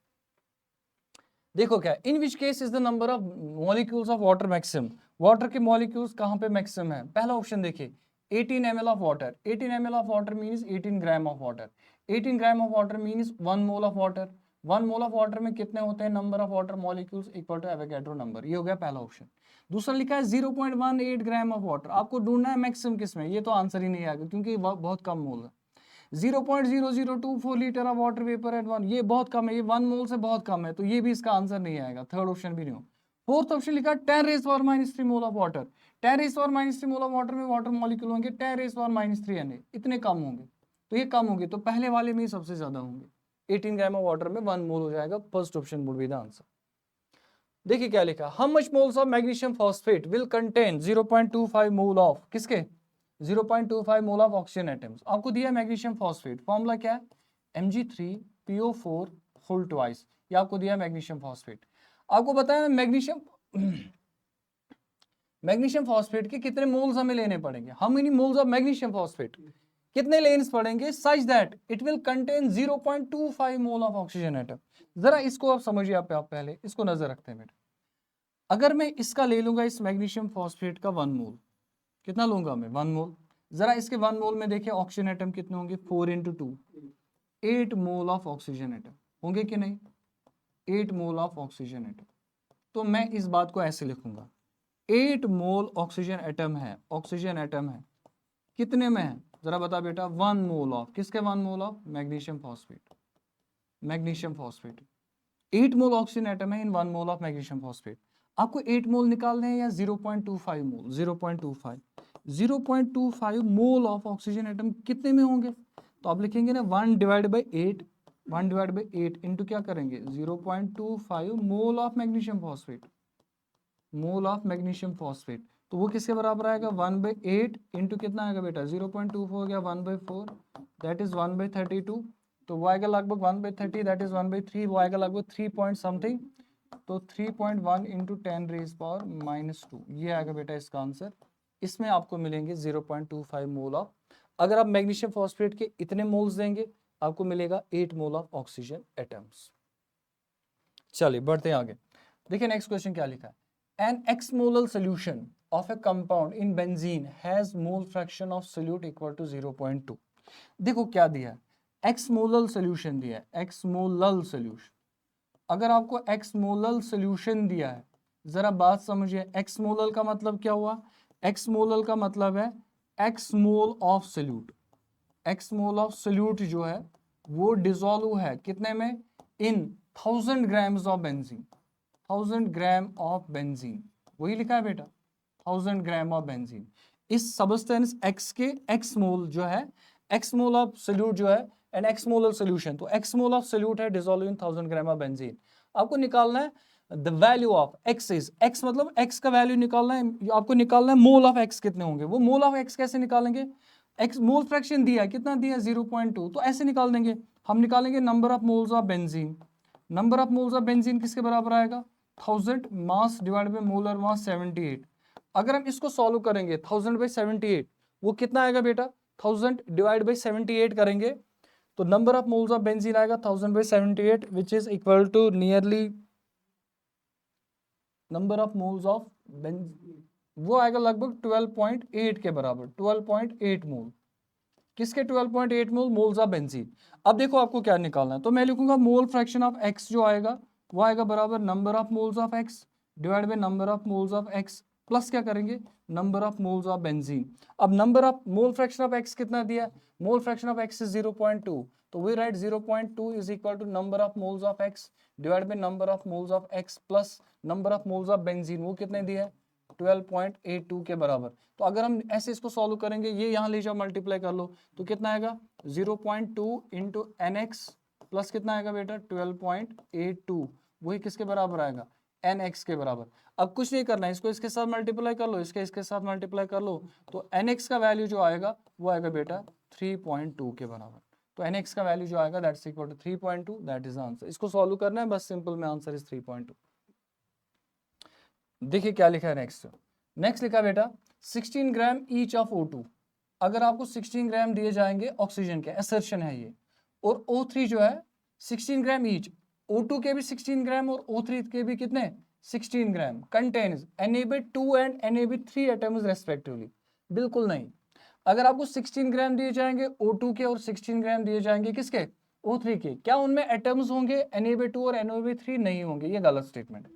देखो क्या, in which case is the number of molecules of water maximum, water के मॉलिक्यूल्स कहां पे मैक्सिमम है। पहला ऑप्शन देखिए 18 ml of water, 18 ml of water means 18 gram of water, 18 gram of water means 1 mole of water. 1 mole of water में कितने होते हैं, number of water molecules equal to Avogadro number. ये हो गया पहला ऑप्शन। दूसरा लिखा है 0.18 ग्राम ऑफ वाटर, आपको ढूंढना है मैक्सिमम किसमें, ये तो आंसर ही नहीं आएगा क्योंकि बहुत कम मोल है। 0.0024 litre of water vapour eight 1, ये बहुत कम है, ये 1 मोल से बहुत कम है, तो ये भी इसका आंसर नहीं आएगा, थर्ड ऑप्शन भी नहीं हो। फोर्थ ऑप्शन लिखा 10 rays power -3 mole of water. 10 rays power -3 mole of water में वाटर मॉलिक्यूल होंगे 10 रेज़ पावर -3 Na, इतने कम होंगे, तो ये कम होंगे, तो पहले वाले में ही सबसे ज्यादा होंगे। 18 ग्राम ऑफ वाटर में 1 मोल हो जाएगा, first option would be the answer. देखिए क्या लिखा, how much moles of magnesium phosphate will contain 0.25 mole of किसके, 0.25 मोल ऑफ ऑक्सीजन एटम्स। आपको दिया मैग्नीशियम फॉस्फेट, फॉर्मूला क्या है, Mg3PO4 होल ट्वाइस, ये आपको दिया मैग्नीशियम फॉस्फेट। आपको बताया मैग्नीशियम फॉस्फेट के कितने मोल्स हमें लेने पड़ेंगे, how many moles of magnesium phosphate, कितने लेन्स पड़ेंगे, such that it will contain 0.25 mole of oxygen atom. जरा इसको आप समझिए, आप पहले इसको नजर रखते हैं बेटा। अगर मैं इसका ले लूंगा, इस मैग्नीशियम फॉस्फेट का 1 मोल, कितना लूंगा मैं, 1 मोल। जरा इसके 1 मोल में देखिए ऑक्सीजन एटम कितने होंगे, 4 × 2 8 मोल ऑफ ऑक्सीजन एटम होंगे कि नहीं, 8 मोल ऑफ ऑक्सीजन एटम। तो मैं इस बात को ऐसे लिखूंगा, 8 मोल ऑक्सीजन एटम है, ऑक्सीजन एटम है, कितने में है, जरा बता बेटा, 1 मोल ऑफ किसके, 1 mole of magnesium phosphate, magnesium phosphate 8 mole oxygen atom है इन 1 मोल ऑफ मैग्नीशियम फॉस्फेट। आपको 8 मोल निकालने हैं या 0.25 मोल, 0.25 मोल ऑफ ऑक्सीजन एटम कितने में होंगे, तो आप लिखेंगे ना 1/8, 1/8 इंटू क्या करेंगे 0.25 mole of magnesium phosphate, mole of magnesium phosphate, तो वो किसके बराबर आएगा 1/8 इंटू कितना आएगा बेटा 0.24 हो गया 1/4, दैट इज 1/32, तो वो आएगा लगभग 1/30, दैट इज 1/3, वो आएगा लगभग 3 पॉइंट समथिंग, तो 3.1 इंटू 10 रेज़ पावर -2, ये आएगा बेटा इसका आंसर। इसमें आपको मिलेंगे 0.25 मोल ऑफ, अगर आप मैग्नीशियम फॉस्फेट के इतने मोल्स देंगे आपको मिलेगा 8 मोल ऑफ ऑक्सीजन एटम्स। चलिए बढ़ते हैं आगे, देखिए नेक्स्ट क्वेश्चन क्या लिखा है, an x molal solution of a compound in benzene has mole fraction of solute equal to 0.2। देखो क्या दिया है, एक्समोलल सोल्यूशन दिया है, एक्समोलल सोल्यूशन। अगर आपको एक्समोलल सोल्यूशन दिया है, जरा बात समझिए, एक्समोलल का मतलब क्या हुआ, एक्समोलल का मतलब है एक्समोल ऑफ सोल्यूट। एक्समोल ऑफ सोल्यूट जो है वो डिसॉल्व है कितने में, इन 1000 grams of benzene, 1000 gram of benzene, वही लिखा है बेटा 1000 ग्राम ऑफ बेंजीन। इस सबस्टेंस एक्स के एक्स मोल जो है, एक्स मोल ऑफ सोल्यूट जो है एन एक्समोलल सोल्यूशन, तो एक्स मोल ऑफ सोल्यूट है dissolve in 1000 gram of benzene. आपको निकालना है the value of x, is x मतलब एक्स का वैल्यू निकालना है, आपको निकालना है मोल ऑफ एक्स कितने होंगे। वो मोल ऑफ एक्स कैसे निकालेंगे, एक्स मोल फ्रैक्शन दिया है, कितना दिया है 0.2, तो ऐसे निकाल देंगे, हम निकालेंगे number of moles of benzene. Number of moles of benzene किसके बराबर आएगा, 1000 mass divide by molar mass 78। अगर हम इसको सॉल्व करेंगे 1000/78, वो कितना आएगा बेटा, 1000 डिवाइड बाय 78 करेंगे तो number of moles of benzene आएगा 1000/78 which is equal to nearly number of moles of benzene, वो आएगा लगभग 12.8 के बराबर, 12.8 मोल, किसके 12.8 मोल, मोल्स ऑफ बेंजीन। अब देखो आपको क्या निकालना है, तो मैं लिखूंगा मोल फ्रैक्शन ऑफ एक्स जो आएगा वो आएगा बराबर number of moles of x divide by number of moles of x plus क्या करेंगे number of moles of benzene. अब number of mole fraction of x कितना दिया है, mole fraction of x is 0.2, तो we write 0.2 is equal to number of moles of x divide by number of moles of x plus number of moles of benzene, वो कितने दिया है 12.82 के बराबर। तो अगर हम ऐसे इसको सॉल्व करेंगे, ये यहाँ ले जाओ मल्टीप्लाई कर लो, तो कितना आएगा 0.2 इंटू NX प्लस कितना आएगा बेटा 12.82, वही किसके बराबर आएगा NX के बराबर। अब कुछ नहीं करना है, इसको इसके साथ मल्टीप्लाई कर लो, इसके साथ मल्टीप्लाई कर लो, तो NX का वैल्यू जो आएगा वो आएगा बेटा 3.2 के बराबर। तो NX का वैल्यू जो आएगा that's equal to 3.2, that is answer. इसको सॉल्व करना है बस सिंपल में, आंसर इज 3.2। देखिए क्या लिखा है नेक्स्ट, नेक्स्ट लिखा बेटा 16 ग्राम ईच ऑफ O2। अगर आपको 16 ग्राम दिए जाएंगे ऑक्सीजन के, असर्शन है ये, और O3 जो है 16 ग्राम ईच, O2 के भी 16 ग्राम और O3 के भी कितने 16 gram, contains Na2 and Na3 atoms respectively. बिल्कुल नहीं, अगर आपको 16 ग्राम दिए जाएंगे O2 के और 16 ग्राम दिए जाएंगे किसके, O3 के, क्या उनमें एटम्स होंगे Na2 और NO3? नहीं होंगे, ये गलत स्टेटमेंट है।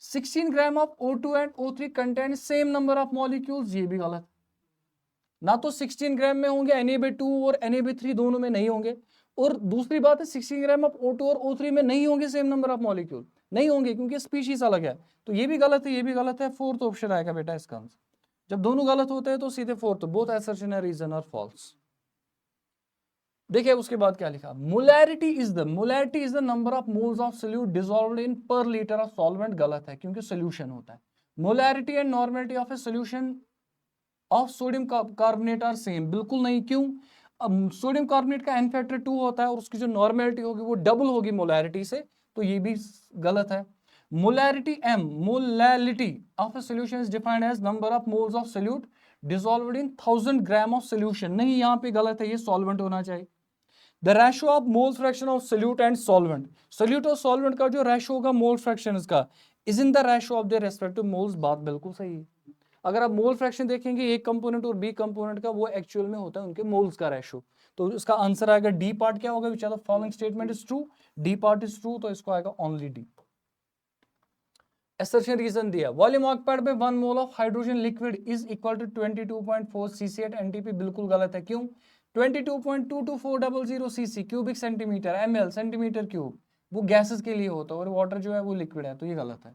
16 gram of O2 and O3 contain same number of molecules, ये भी गलत। ना तो 16 ग्राम में होंगे Na2 और Na3 दोनों में नहीं होंगे, और दूसरी बात है 16 ग्राम ऑफ O2 और O3 में नहीं होंगे सेम नंबर ऑफ मॉलिक्यूल, नहीं होंगे क्योंकि स्पीशीज अलग है। तो ये भी गलत है, ये भी गलत है, फोर्थ ऑप्शन आएगा बेटा इसका आंसर। जब दोनों गलत होते हैं तो सीधे फोर्थ, बोथ असर्शन है रीजन और फॉल्स। देखिए उसके बाद क्या लिखा, molarity is the number of moles of solute dissolved इन पर लीटर ऑफ सॉल्वेंट, गलत है क्योंकि सोल्यूशन होता है। Molarity and normality of a solution of sodium carbonate are same, बिल्कुल नहीं। क्यों? अब सोडियम कार्बोनेट का एन फैक्टर 2 होता है और उसकी जो नॉर्मेलिटी होगी वो डबल होगी मोलैरिटी से, तो ये भी गलत है। Molarity m, molality of a solution is defined as number of moles of solute dissolved in 1000 gram of solution, नहीं यहाँ पे गलत है, ये सॉल्वेंट होना चाहिए। The ratio of mole fraction of solute and solvent, solute और सॉल्वेंट का जो रेशियो होगा मोल फ्रैक्शन इसका is in the ratio of the respective moles, बात बिल्कुल सही है। अगर आप मोल फ्रैक्शन देखेंगे एक कंपोनेंट और बी कंपोनेंट का, वो एक्चुअल में होता है उनके मोल्स का रेशियो, तो इसका आंसर आएगा डी पार्ट। क्या होगा, which are the following statement is true, D part is true, तो इसको आएगा ओनली डी। assertion रीजन दिया, volume occupied by 1 mole of hydrogen liquid is equal to 22.4 cc at NTP, बिल्कुल गलत है। क्यों? 22.22400 cc cubic centimetre, ml centimetre cube, वो गैसेस के लिए होता है और वाटर जो है वो लिक्विड है, तो ये गलत है।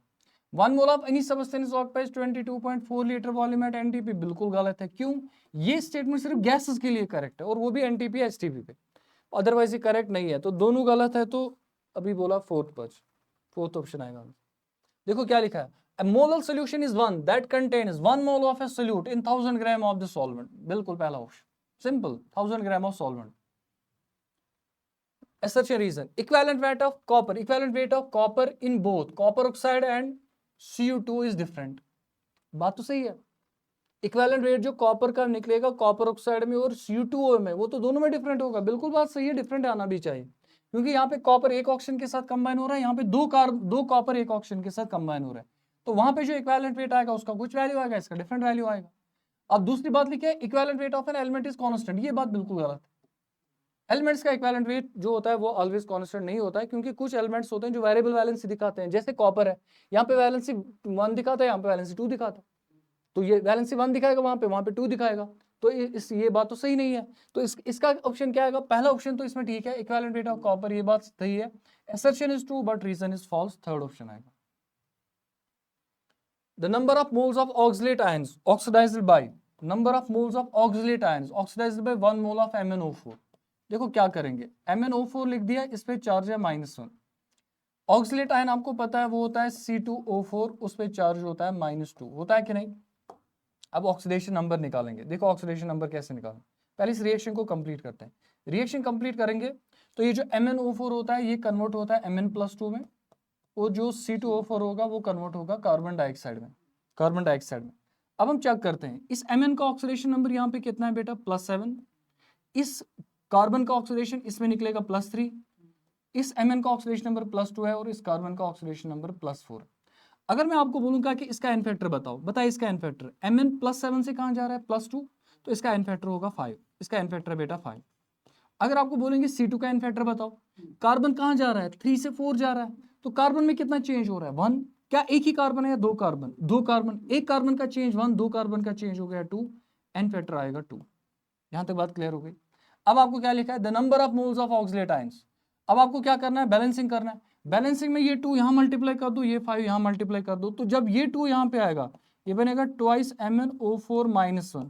1 mole of any substance occupies 22.4 litre volume at NTP, बिल्कुल गलत है। क्यों? ये स्टेटमेंट सिर्फ गैसेस के लिए करेक्ट है और वो भी एनटीपी एसटीपी पे, अदरवाइज ये करेक्ट नहीं है, तो दोनों गलत है। तो अभी बोला फोर्थ ऑप्शन आएगा। देखो क्या लिखा है, a molar solution is one that contains 1 mole of a solute in 1000 gram of the solvent, बिल्कुल पहला option, simple, 1000 gram of solvent। assertion reason, equivalent weight of copper in both copper oxide and Cu2 is different, बात तो सही है। इक्विवेलेंट वेट जो कॉपर का निकलेगा कॉपर ऑक्साइड में और Cu2O में, वो तो दोनों में डिफरेंट होगा, बिल्कुल बात सही है, डिफरेंट आना भी चाहिए, क्योंकि यहाँ पे कॉपर एक ऑक्सीजन के साथ कंबाइन हो रहा है, यहाँ पे दो कॉपर एक ऑक्सीजन के साथ कंबाइन हो रहा है, तो वहां पे जो इक्विवेलेंट वेट आएगा उसका कुछ वैल्यू आएगा, इसका डिफरेंट वैल्यू आएगा। अब दूसरी बात लिखी है, equivalent weight of N element is constant, ये बात बिल्कुल गलत है। एलिमेंट्स का इक्विवेलेंट वेट जो होता है वो ऑलवेज कांस्टेंट नहीं होता है, क्योंकि कुछ एलिमेंट्स होते हैं जो वेरिएबल वैलेंसी दिखाते हैं, जैसे कॉपर है, यहाँ पे वैलेंसी 1 दिखाता है, यहाँ पे वैलेंसी 2 दिखाता है, तो ये वैलेंसी 1 दिखाएगा, वहां पे 2 दिखाएगा, तो ये बात तो सही नहीं है। तो इसका ऑप्शन क्या आएगा, पहला ऑप्शन तो इसमें ठीक है, इक्विवेलेंट वेट ऑफ कॉपर, ये बात सही है। assertion is true but reason is false, third option आएगा। the number of moles of oxalate ions oxidized by oxidized by 1 mole of MnO4, देखो क्या करेंगे, MnO4 लिख दिया, इस पे चार्ज है -1, ऑक्सलेट आयन आपको पता है वो होता है C2O4, उस पे चार्ज होता है -2, होता है कि नहीं। अब ऑक्सीडेशन नंबर निकालेंगे, देखो ऑक्सीडेशन नंबर कैसे निकालें, पहले इस रिएक्शन को कंप्लीट करते हैं। रिएक्शन कंप्लीट करेंगे तो ये जो MnO4 होता है ये कन्वर्ट होता है Mn+2 में, और जो C2O4 होगा वो कन्वर्ट होगा कार्बन डाइऑक्साइड में। अब हम चेक करते हैं, इस Mn का ऑक्सीडेशन नंबर यहाँ पे कितना है बेटा, +7, इस कार्बन का ऑक्सीडेशन इसमें निकलेगा +3, इस Mn का ऑक्सीडेशन नंबर +2 है और इस कार्बन का ऑक्सीडेशन नंबर +4। अगर मैं आपको बोलूंगा कि इसका एन फैक्टर बताओ, बताइए इसका एन फैक्टर, Mn +7 से कहां जा रहा है, +2, तो इसका एन फैक्टर होगा 5, इसका एन फैक्टर है बेटा 5। अगर आपको बोलेंगे C2 का एन फैक्टर बताओ, कार्बन कहां जा रहा है, 3 से 4 जा रहा है, तो कार्बन में कितना चेंज हो रहा है, 1, क्या एक ही कार्बन है या दो कार्बन, एक कार्बन का चेंज 1, दो कार्बन का चेंज हो गया 2, एन फैक्टर आएगा 2। यहां तक बात क्लियर हो गई। अब आपको क्या लिखा है, the number of moles of oxalate ions, अब आपको क्या करना है, बैलेंसिंग करना है। बैलेंसिंग में ये 2 यहाँ मल्टीप्लाई कर दो, ये 5 यहाँ मल्टीप्लाई कर दो, तो जब ये 2 यहाँ पे आएगा ये बनेगा ट्वाइस MnO4 -1,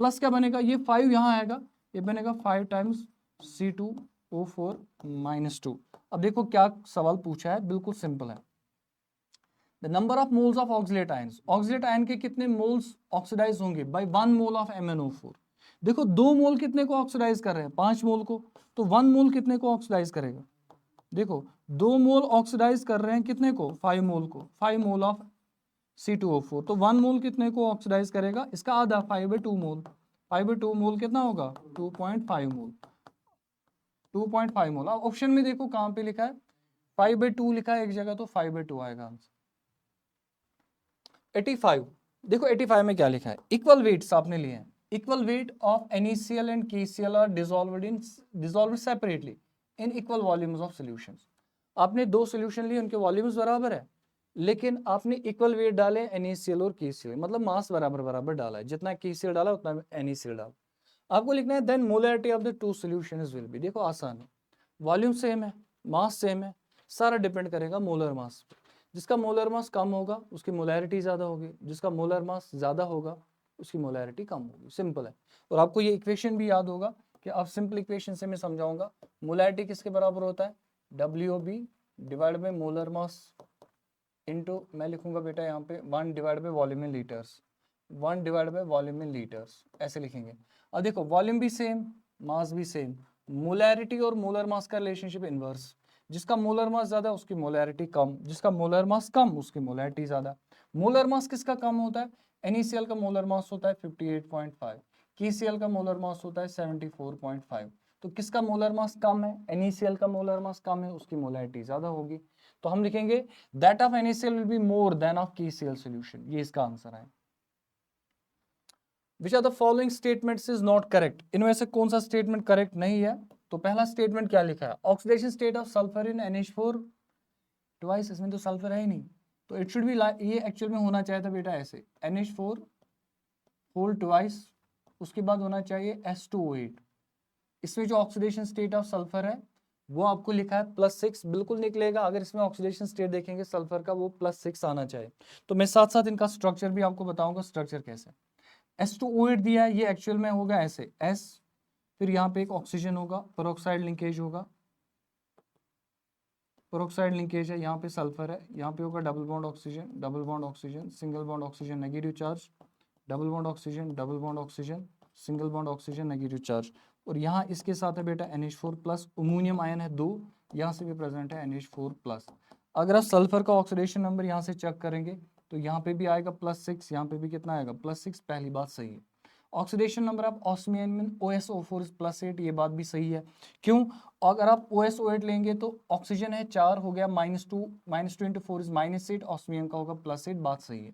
प्लस क्या बनेगा, ये 5 यहाँ आएगा, ये बनेगा 5 टाइम्स C2O4 -2। अब देखो क्या सवाल पूछा है, बिल्कुल सिंपल है। The number of moles of oxalate ions, oxalate ion के कितने मोल्स ऑक्सीडाइज होंगे बाय 1 मोल ऑफ MnO4। देखो 2 मोल कितने को ऑक्सीडाइज कर रहे हैं, 5 मोल को, तो 1 मोल कितने को ऑक्सीडाइज करेगा, देखो 2 मोल ऑक्सीडाइज कर रहे हैं कितने को, 5 मोल को, 5 मोल ऑफ C2O4, तो 1 मोल कितने को ऑक्सीडाइज करेगा, इसका आधा 5/2 मोल, 5/2 मोल कितना होगा, 2.5 मोल, 2.5 मोल। अब ऑप्शन में देखो कहां पे लिखा है, 5/2 लिखा है एक जगह, तो 5/2 आएगा आंसर। 85, देखो 85 में क्या लिखा है, इक्वल वेट्स आपने लिए हैं, Equal weight of NaCl and KCl are dissolved separately in equal volumes of solutions. आपने दो सोल्यूशन लिए, उनके वॉल्यूम्स बराबर है, लेकिन आपने इक्वल वेट डाले NaCl और KCl, मतलब मास बराबर बराबर डाला है, जितना KCl डाला उतना NaCl डाला। आपको लिखना है then molarity of the two solutions will be. देखो आसान है, वॉल्यूम सेम है, मास सेम है, सारा डिपेंड करेगा मोलर मास पे। जिसका मोलर मास कम होगा उसकी मोलैरिटी ज़्यादा होगी, जिसका मोलर मास ज़्यादा होगा उसकी मोलैरिटी कम होगी। सिंपल है। और आपको ये इक्वेशन भी याद होगा कि अब सिंपल इक्वेशन से मैं समझाऊंगा। मोलैरिटी किसके बराबर होता है? WB divide by molar mass into, मैं लिखूंगा बेटा यहाँ पे 1 divide by volume in litres, 1 divide by volume in litres, ऐसे लिखेंगे। अब देखो वॉल्यूम भी सेम, मास भी सेम, मोलैरिटी और मोलर मास का रिलेशनशिप इनवर्स। जिसका मोलर मास ज्यादा उसकी मोलैरिटी कम, जिसका मोलर मास कम उसकी मोलैरिटी ज्यादा। मोलर मास किसका कम होता है? NaCl का मोलर मास होता है 58.5, KCl का मोलर मास होता है 74.5। तो किसका मोलर मास कम है? NaCl का मोलर मास कम है, उसकी मोलैरिटी ज्यादा होगी। तो हम लिखेंगे that of NaCl will be more than of KCl solution। ये इसका आंसर है। Which of the following statements is not correct? इनमें से कौन सा स्टेटमेंट करेक्ट नहीं है? तो पहला स्टेटमेंट क्या लिखा है? Oxidation state of sulphur in NH4 twice, इसमें तो सल्फर है ही नहीं, तो इट शुड बी, ये एक्चुअल में होना चाहिए था बेटा ऐसे, NH4 होल ट्वाइस, उसके बाद होना चाहिए S2O8। इसमें जो ऑक्सीडेशन स्टेट ऑफ सल्फर है वो आपको लिखा है +6, बिल्कुल निकलेगा अगर इसमें ऑक्सीडेशन स्टेट देखेंगे सल्फर का, वो +6 आना चाहिए। तो मैं साथ साथ इनका स्ट्रक्चर भी आपको बताऊंगा, स्ट्रक्चर कैसे। S2O8 दिया है, ये एक्चुअल में होगा ऐसे S, फिर यहाँ पे एक ऑक्सीजन होगा, पेरोक्साइड लिंकेज होगा, पेरोक्साइड लिंकेज है, यहाँ पे सल्फर है, यहाँ पे होगा double bond oxygen, double bond oxygen, single bond oxygen negative charge, double bond oxygen, double bond oxygen, single bond oxygen negative charge. और यहाँ इसके साथ है बेटा NH4+, अमोनियम आयन है 2, यहाँ से भी प्रेजेंट है NH4+। अगर आप सल्फर का ऑक्सीडेशन नंबर यहाँ से चेक करेंगे तो यहाँ पे भी आएगा +6, यहाँ पे भी कितना आएगा +6, पहली बात सही है। ऑक्सीडेशन नंबर ऑफ ऑस्मियम में OSO4 +8, ये बात भी सही है। क्यों? अगर आप OSO8 लेंगे तो ऑक्सीजन है 4, हो गया -2, -2 into 4 इज -8, ऑस्मियम का होगा +8, बात सही है।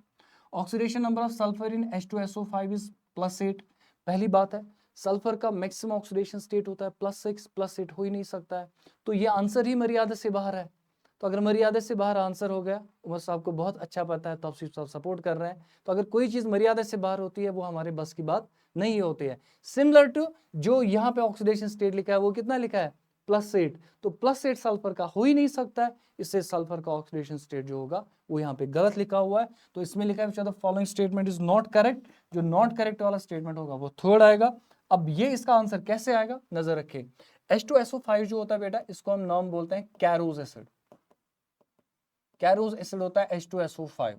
Oxidation number of sulphur in H2SO5 is +8, पहली बात है। सल्फर का मैक्सिमम ऑक्सीडेशन स्टेट होता है +6, +8 हो ही नहीं सकता है, तो ये आंसर ही मर्यादा से बाहर है। तो अगर मर्यादा से बाहर आंसर हो गया, उमर साहब को बहुत अच्छा पता है, तो आप सिर्फ सपोर्ट कर रहे हैं। तो अगर कोई चीज मर्यादा से बाहर होती है वो हमारे बस की बात नहीं होती है। सिमिलर टू जो यहाँ पे ऑक्सीडेशन स्टेट लिखा है वो कितना लिखा है +8, तो +8 सल्फर का हो ही नहीं सकता है, इससे सल्फर का ऑक्सीडेशन स्टेट जो होगा वो यहाँ पे गलत लिखा हुआ है। तो इसमें लिखा है which of the following statement is not correct, जो नॉट करेक्ट वाला स्टेटमेंट होगा वो थर्ड आएगा। अब ये इसका आंसर कैसे आएगा, नजर रखें। H2SO5 जो होता है बेटा, इसको हम नाम बोलते हैं कैरोज एसिड। कैरोज एसिड होता है H2SO5,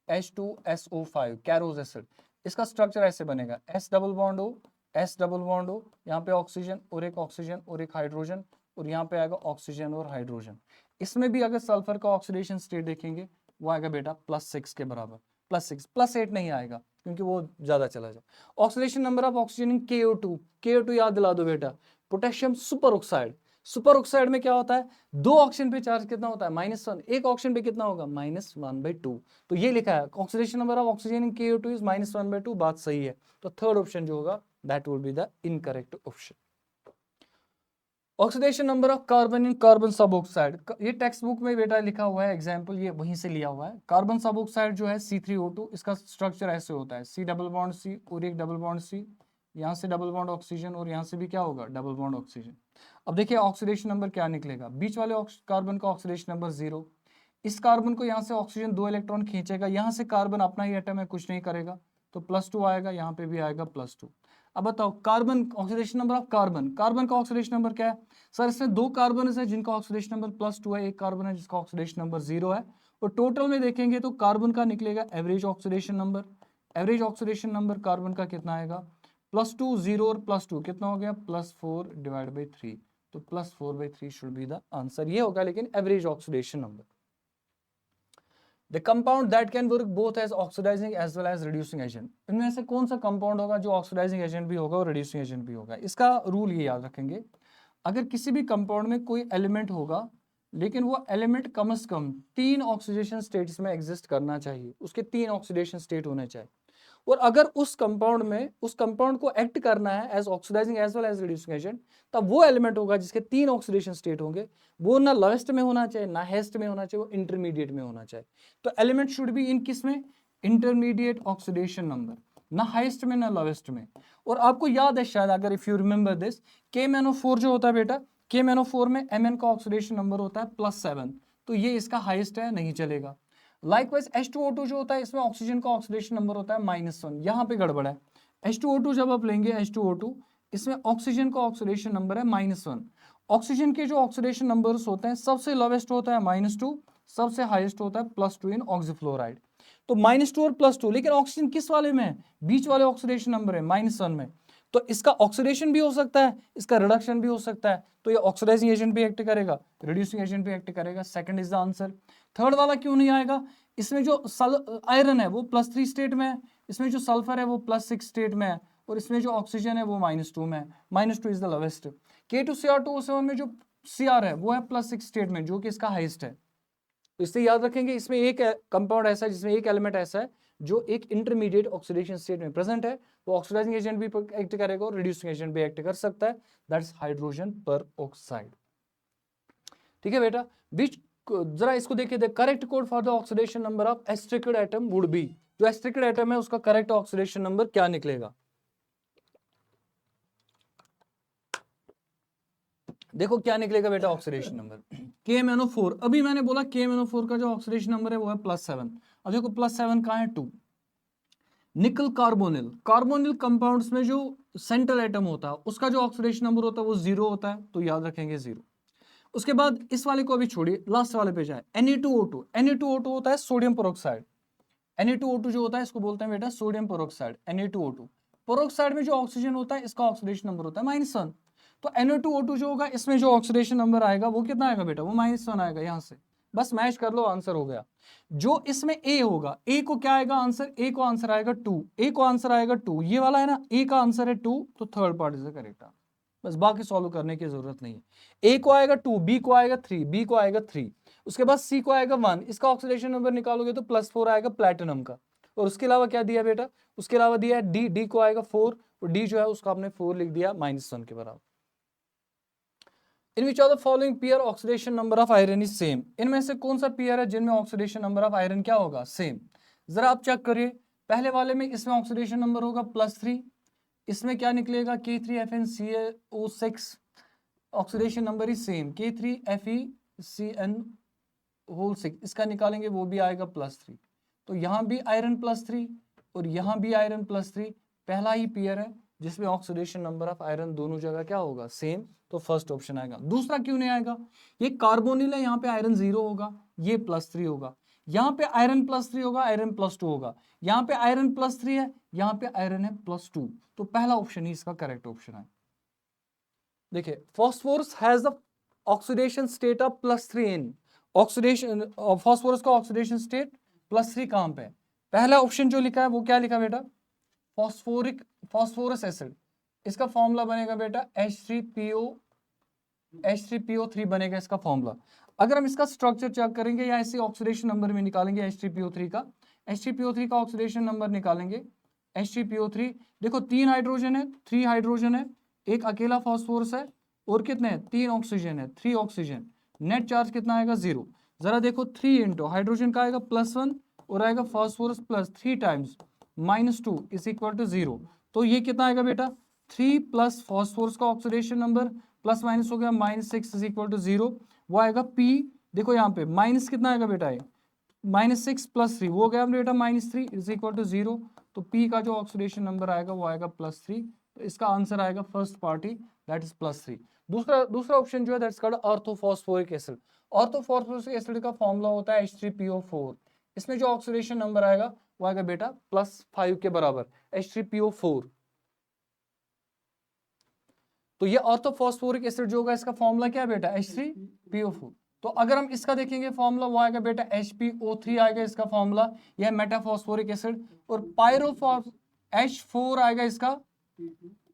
H2SO5 कैरोज एसिड। इसका स्ट्रक्चर ऐसे बनेगा, S double bond O, S double bond O, यहाँ पे ऑक्सीजन और एक ऑक्सीजन और एक हाइड्रोजन, और यहाँ पे आएगा ऑक्सीजन और हाइड्रोजन। इसमें भी अगर सल्फर का ऑक्सीडेशन स्टेट देखेंगे वो आएगा बेटा +6 के बराबर, +6, +8 नहीं आएगा क्योंकि वो ज्यादा चला जाए। Oxidation number of oxygen in KO2, KO2 याद दिला दो बेटा, potassium super oxide. Super oxide में क्या होता है, दो ऑक्सीजन पे चार्ज कितना होता है -1, एक ऑक्सीजन पे कितना होगा -1/2। तो ये लिखा है oxidation number of oxygen in KO2 is -1/2, बात सही है। तो थर्ड ऑप्शन जो होगा that would be the incorrect option. Oxidation number of carbon in carbon सब ऑक्साइड, ये टेक्स्ट बुक में बेटा लिखा हुआ है, एग्जांपल ये वहीं से लिया हुआ है। कार्बन सब ऑक्साइड जो है C3O2, इसका स्ट्रक्चर ऐसे होता है, C डबल बॉन्ड C और एक डबल बॉन्ड C, यहाँ से डबल बॉन्ड ऑक्सीजन और यहाँ से भी क्या होगा डबल बॉन्ड ऑक्सीजन। अब देखिए ऑक्सीडेशन नंबर क्या निकलेगा, बीच वाले कार्बन का ऑक्सीडेशन नंबर 0। इस कार्बन को यहाँ से ऑक्सीजन 2 इलेक्ट्रॉन खींचेगा, यहाँ से कार्बन अपना ही एटम है, कुछ नहीं करेगा, तो +2 आएगा, यहाँ पे भी आएगा +2। अब बताओ carbon oxidation number of carbon, carbon का ऑक्सीडेशन नंबर क्या है सर? इसमें 2 कार्बन है जिनका ऑक्सीडेशन नंबर +2 है, एक कार्बन है जिसका ऑक्सीडेशन नंबर 0 है, और टोटल में देखेंगे तो कार्बन का निकलेगा average oxidation number. Average oxidation number carbon का कितना आएगा, +2, 0 और +2 कितना हो गया +4/3, तो +4/3 शुड बी द आंसर, ये होगा लेकिन average oxidation number. The compound that can work both as oxidising as well as reducing agent, इनमें से कौन सा कंपाउंड होगा जो ऑक्सीडाइजिंग एजेंट भी होगा और रिड्यूसिंग एजेंट भी होगा? इसका रूल ये याद रखेंगे, अगर किसी भी कंपाउंड में कोई एलिमेंट होगा लेकिन वो एलिमेंट कम से कम 3 ऑक्सीडेशन स्टेट्स में एग्जिस्ट करना चाहिए, उसके 3 ऑक्सीडेशन स्टेट होने चाहिए, और अगर उस कंपाउंड को एक्ट करना है as oxidising as well as reducing agent, तब वो एलिमेंट होगा जिसके 3 ऑक्सीडेशन स्टेट होंगे, वो ना लोएस्ट में होना चाहिए, ना हाईएस्ट में होना चाहिए, वो इंटरमीडिएट में होना चाहिए। तो एलिमेंट शुड बी इन किस में, इंटरमीडिएट ऑक्सीडेशन नंबर, ना हाईएस्ट में ना लोएस्ट में। और आपको याद है शायद, अगर if you remember this, KMnO4 जो होता है बेटा, KMnO4 में Mn का ऑक्सीडेशन नंबर होता है +7, तो ये इसका हाईएस्ट है, नहीं चलेगा। लाइकवाइज H2O2 जो होता है, इसमें ऑक्सीजन का ऑक्सीडेशन नंबर होता है -1, यहाँ पे गड़बड़ है। H2O2 जब आप लेंगे H2O2, इसमें ऑक्सीजन का ऑक्सीडेशन नंबर है -1। ऑक्सीजन के जो ऑक्सीडेशन नंबर्स होते हैं, सबसे लोवेस्ट होता है -2, सबसे हाईएस्ट होता है +2 इन ऑक्सीफ्लोराइड। तो -2 और +2, लेकिन ऑक्सीजन किस वाले में है, बीच वाले ऑक्सीडेशन नंबर है -1 में, तो इसका ऑक्सीडेशन भी हो सकता है, इसका रिडक्शन भी हो सकता है, तो ये ऑक्सीडाइजिंग एजेंट भी एक्ट करेगा, रिड्यूसिंग एजेंट भी एक्ट करेगा। Second is the answer. Third वाला क्यों नहीं आएगा, इसमें जो आयरन है वो +3 स्टेट में है, इसमें जो सल्फर है वो +6 स्टेट में है, और इसमें जो ऑक्सीजन है वो -2 में है, -2 इज द लोवेस्ट। K2Cr2O7 में जो Cr है वो है +6 स्टेट में, जो कि इसका हाईएस्ट है। तो इससे याद रखेंगे, इसमें एक कंपाउंड ऐसा है जिसमें एक एलिमेंट ऐसा है जो एक इंटरमीडिएट ऑक्सीडेशन स्टेट में प्रेजेंट है, वो ऑक्सीडाइजिंग एजेंट भी एक्ट करेगा और रिड्यूसिंग एजेंट भी एक्ट कर सकता है, दैट्स हाइड्रोजन पर ऑक्साइड। ठीक है बेटा, विच, जरा इसको देखिए, the correct code for the oxidation number of asterisked atom would be, जो एस्ट्रिकेड एटम है उसका करेक्ट ऑक्सीडेशन नंबर क्या निकलेगा। देखो क्या निकलेगा बेटा ऑक्सीडेशन नंबर, KMnO4, अभी मैंने बोला KMnO4 का जो ऑक्सीडेशन नंबर है वो है +7। अब देखो +7 कहाँ है, 2। निकल कार्बोनिल, कार्बोनिल कंपाउंड्स में जो सेंट्रल एटम होता है उसका जो ऑक्सीडेशन नंबर होता है वो 0 होता है, तो याद रखेंगे 0। उसके बाद इस वाले को अभी छोड़िए, लास्ट वाले पे जाए, Na2O2, Na2O2 होता है सोडियम पेरोक्साइड। Na2O2 जो होता है इसको बोलते हैं बेटा सोडियम पेरोक्साइड, Na2O2। पेरोक्साइड में जो ऑक्सीजन होता है इसका ऑक्सीडेशन नंबर होता है -1, तो Na2O2 जो होगा इसमें जो ऑक्सीडेशन नंबर आएगा वो कितना आएगा बेटा, वो -1 आएगा। यहां से बस मैच कर लो, आंसर हो गया। जो इसमें A होगा, A को क्या आएगा आंसर, A को आंसर आएगा 2, A को आंसर आएगा 2, ये वाला है ना, A का आंसर है 2, तो third part is the correct answer. बस बाकी सॉल्व करने की जरूरत नहीं है। A को आएगा 2, B को आएगा 3, B को आएगा 3, उसके बाद C को आएगा 1, इसका ऑक्सीडेशन नंबर निकालोगे तो +4 आएगा प्लैटिनम का। और उसके अलावा क्या दिया बेटा, उसके अलावा दिया है D, D को आएगा 4, और D जो है उसका आपने 4 लिख दिया -1 के बराबर। In which of the following pair oxidation number of iron is same, इनमें से कौन सा पेयर है जिनमें ऑक्सीडेशन नंबर ऑफ आयरन क्या होगा, सेम। जरा आप चेक करिए, पहले वाले में इसमें ऑक्सीडेशन नंबर होगा +3, इसमें क्या निकलेगा K3FeCO6, oxidation number is same, K3FeCN6, इसका निकालेंगे वो भी आएगा +3, तो यहाँ भी आयरन +3 और यहाँ भी आयरन +3, पहला ही पेयर है जिसमें ऑक्सीडेशन नंबर ऑफ आयरन दोनों जगह क्या होगा, सेम, तो फर्स्ट ऑप्शन आएगा। दूसरा क्यों नहीं आएगा, ये कार्बोनिल है, यहाँ पे आयरन 0 होगा, ये +3 होगा, यहाँ पे आयरन +3 होगा, आयरन +2 होगा, यहाँ पे आयरन +3 है, यहाँ पे आयरन है +2, तो पहला ऑप्शन ही इसका करेक्ट ऑप्शन है। देखिए, phosphorus has the oxidation state of +3 in, oxidation phosphorus का ऑक्सीडेशन स्टेट +3 कहां पे है, पहला ऑप्शन जो लिखा है वो क्या लिखा बेटा, फॉस्फोरस एसिड, इसका फॉर्मूला बनेगा बेटा H3PO3 बनेगा इसका फॉर्मूला। अगर हम इसका स्ट्रक्चर चेक करेंगे या ऐसे ऑक्सीडेशन नंबर में निकालेंगे H3PO3 का ऑक्सीडेशन नंबर निकालेंगे, H3PO3, देखो 3 हाइड्रोजन है, 3 हाइड्रोजन है, एक अकेला फॉस्फोरस है, और कितने हैं, 3 ऑक्सीजन है, 3 ऑक्सीजन, नेट चार्ज कितना आएगा 0। जरा देखो 3 इंटू हाइड्रोजन का आएगा +1 और आएगा phosphorus +3 times -2 is equal to 0, तो ये कितना आएगा बेटा 3 प्लस फॉस्फोरस का ऑक्सीडेशन नंबर प्लस माइनस हो गया -6 इज इक्वल टू 0, वो आएगा P, देखो यहाँ पे माइनस कितना आएगा बेटा, ये -6 + 3 वो हो गया बेटा -3 इज इक्वल टू 0, तो P का जो ऑक्सीडेशन नंबर आएगा वो आएगा +3, तो इसका आंसर आएगा फर्स्ट पार्टी, दैट इज +3। दूसरा ऑप्शन जो है that's called orthophosphoric acid. Orthophosphoric acid का फॉर्मूला होता है H3PO4, इसमें जो ऑक्सीडेशन नंबर आएगा वो आएगा बेटा +5 के बराबर, H3PO4। तो ये ऑर्थोफॉस्फोरिक एसिड जो होगा इसका फॉर्मूला क्या है बेटा, H3PO4। तो अगर हम इसका देखेंगे फॉर्मूला वो आएगा बेटा HPO3 आएगा इसका फॉर्मूला, यह मेटाफॉस्फोरिक एसिड, और पायरोफॉस H4 आएगा इसका,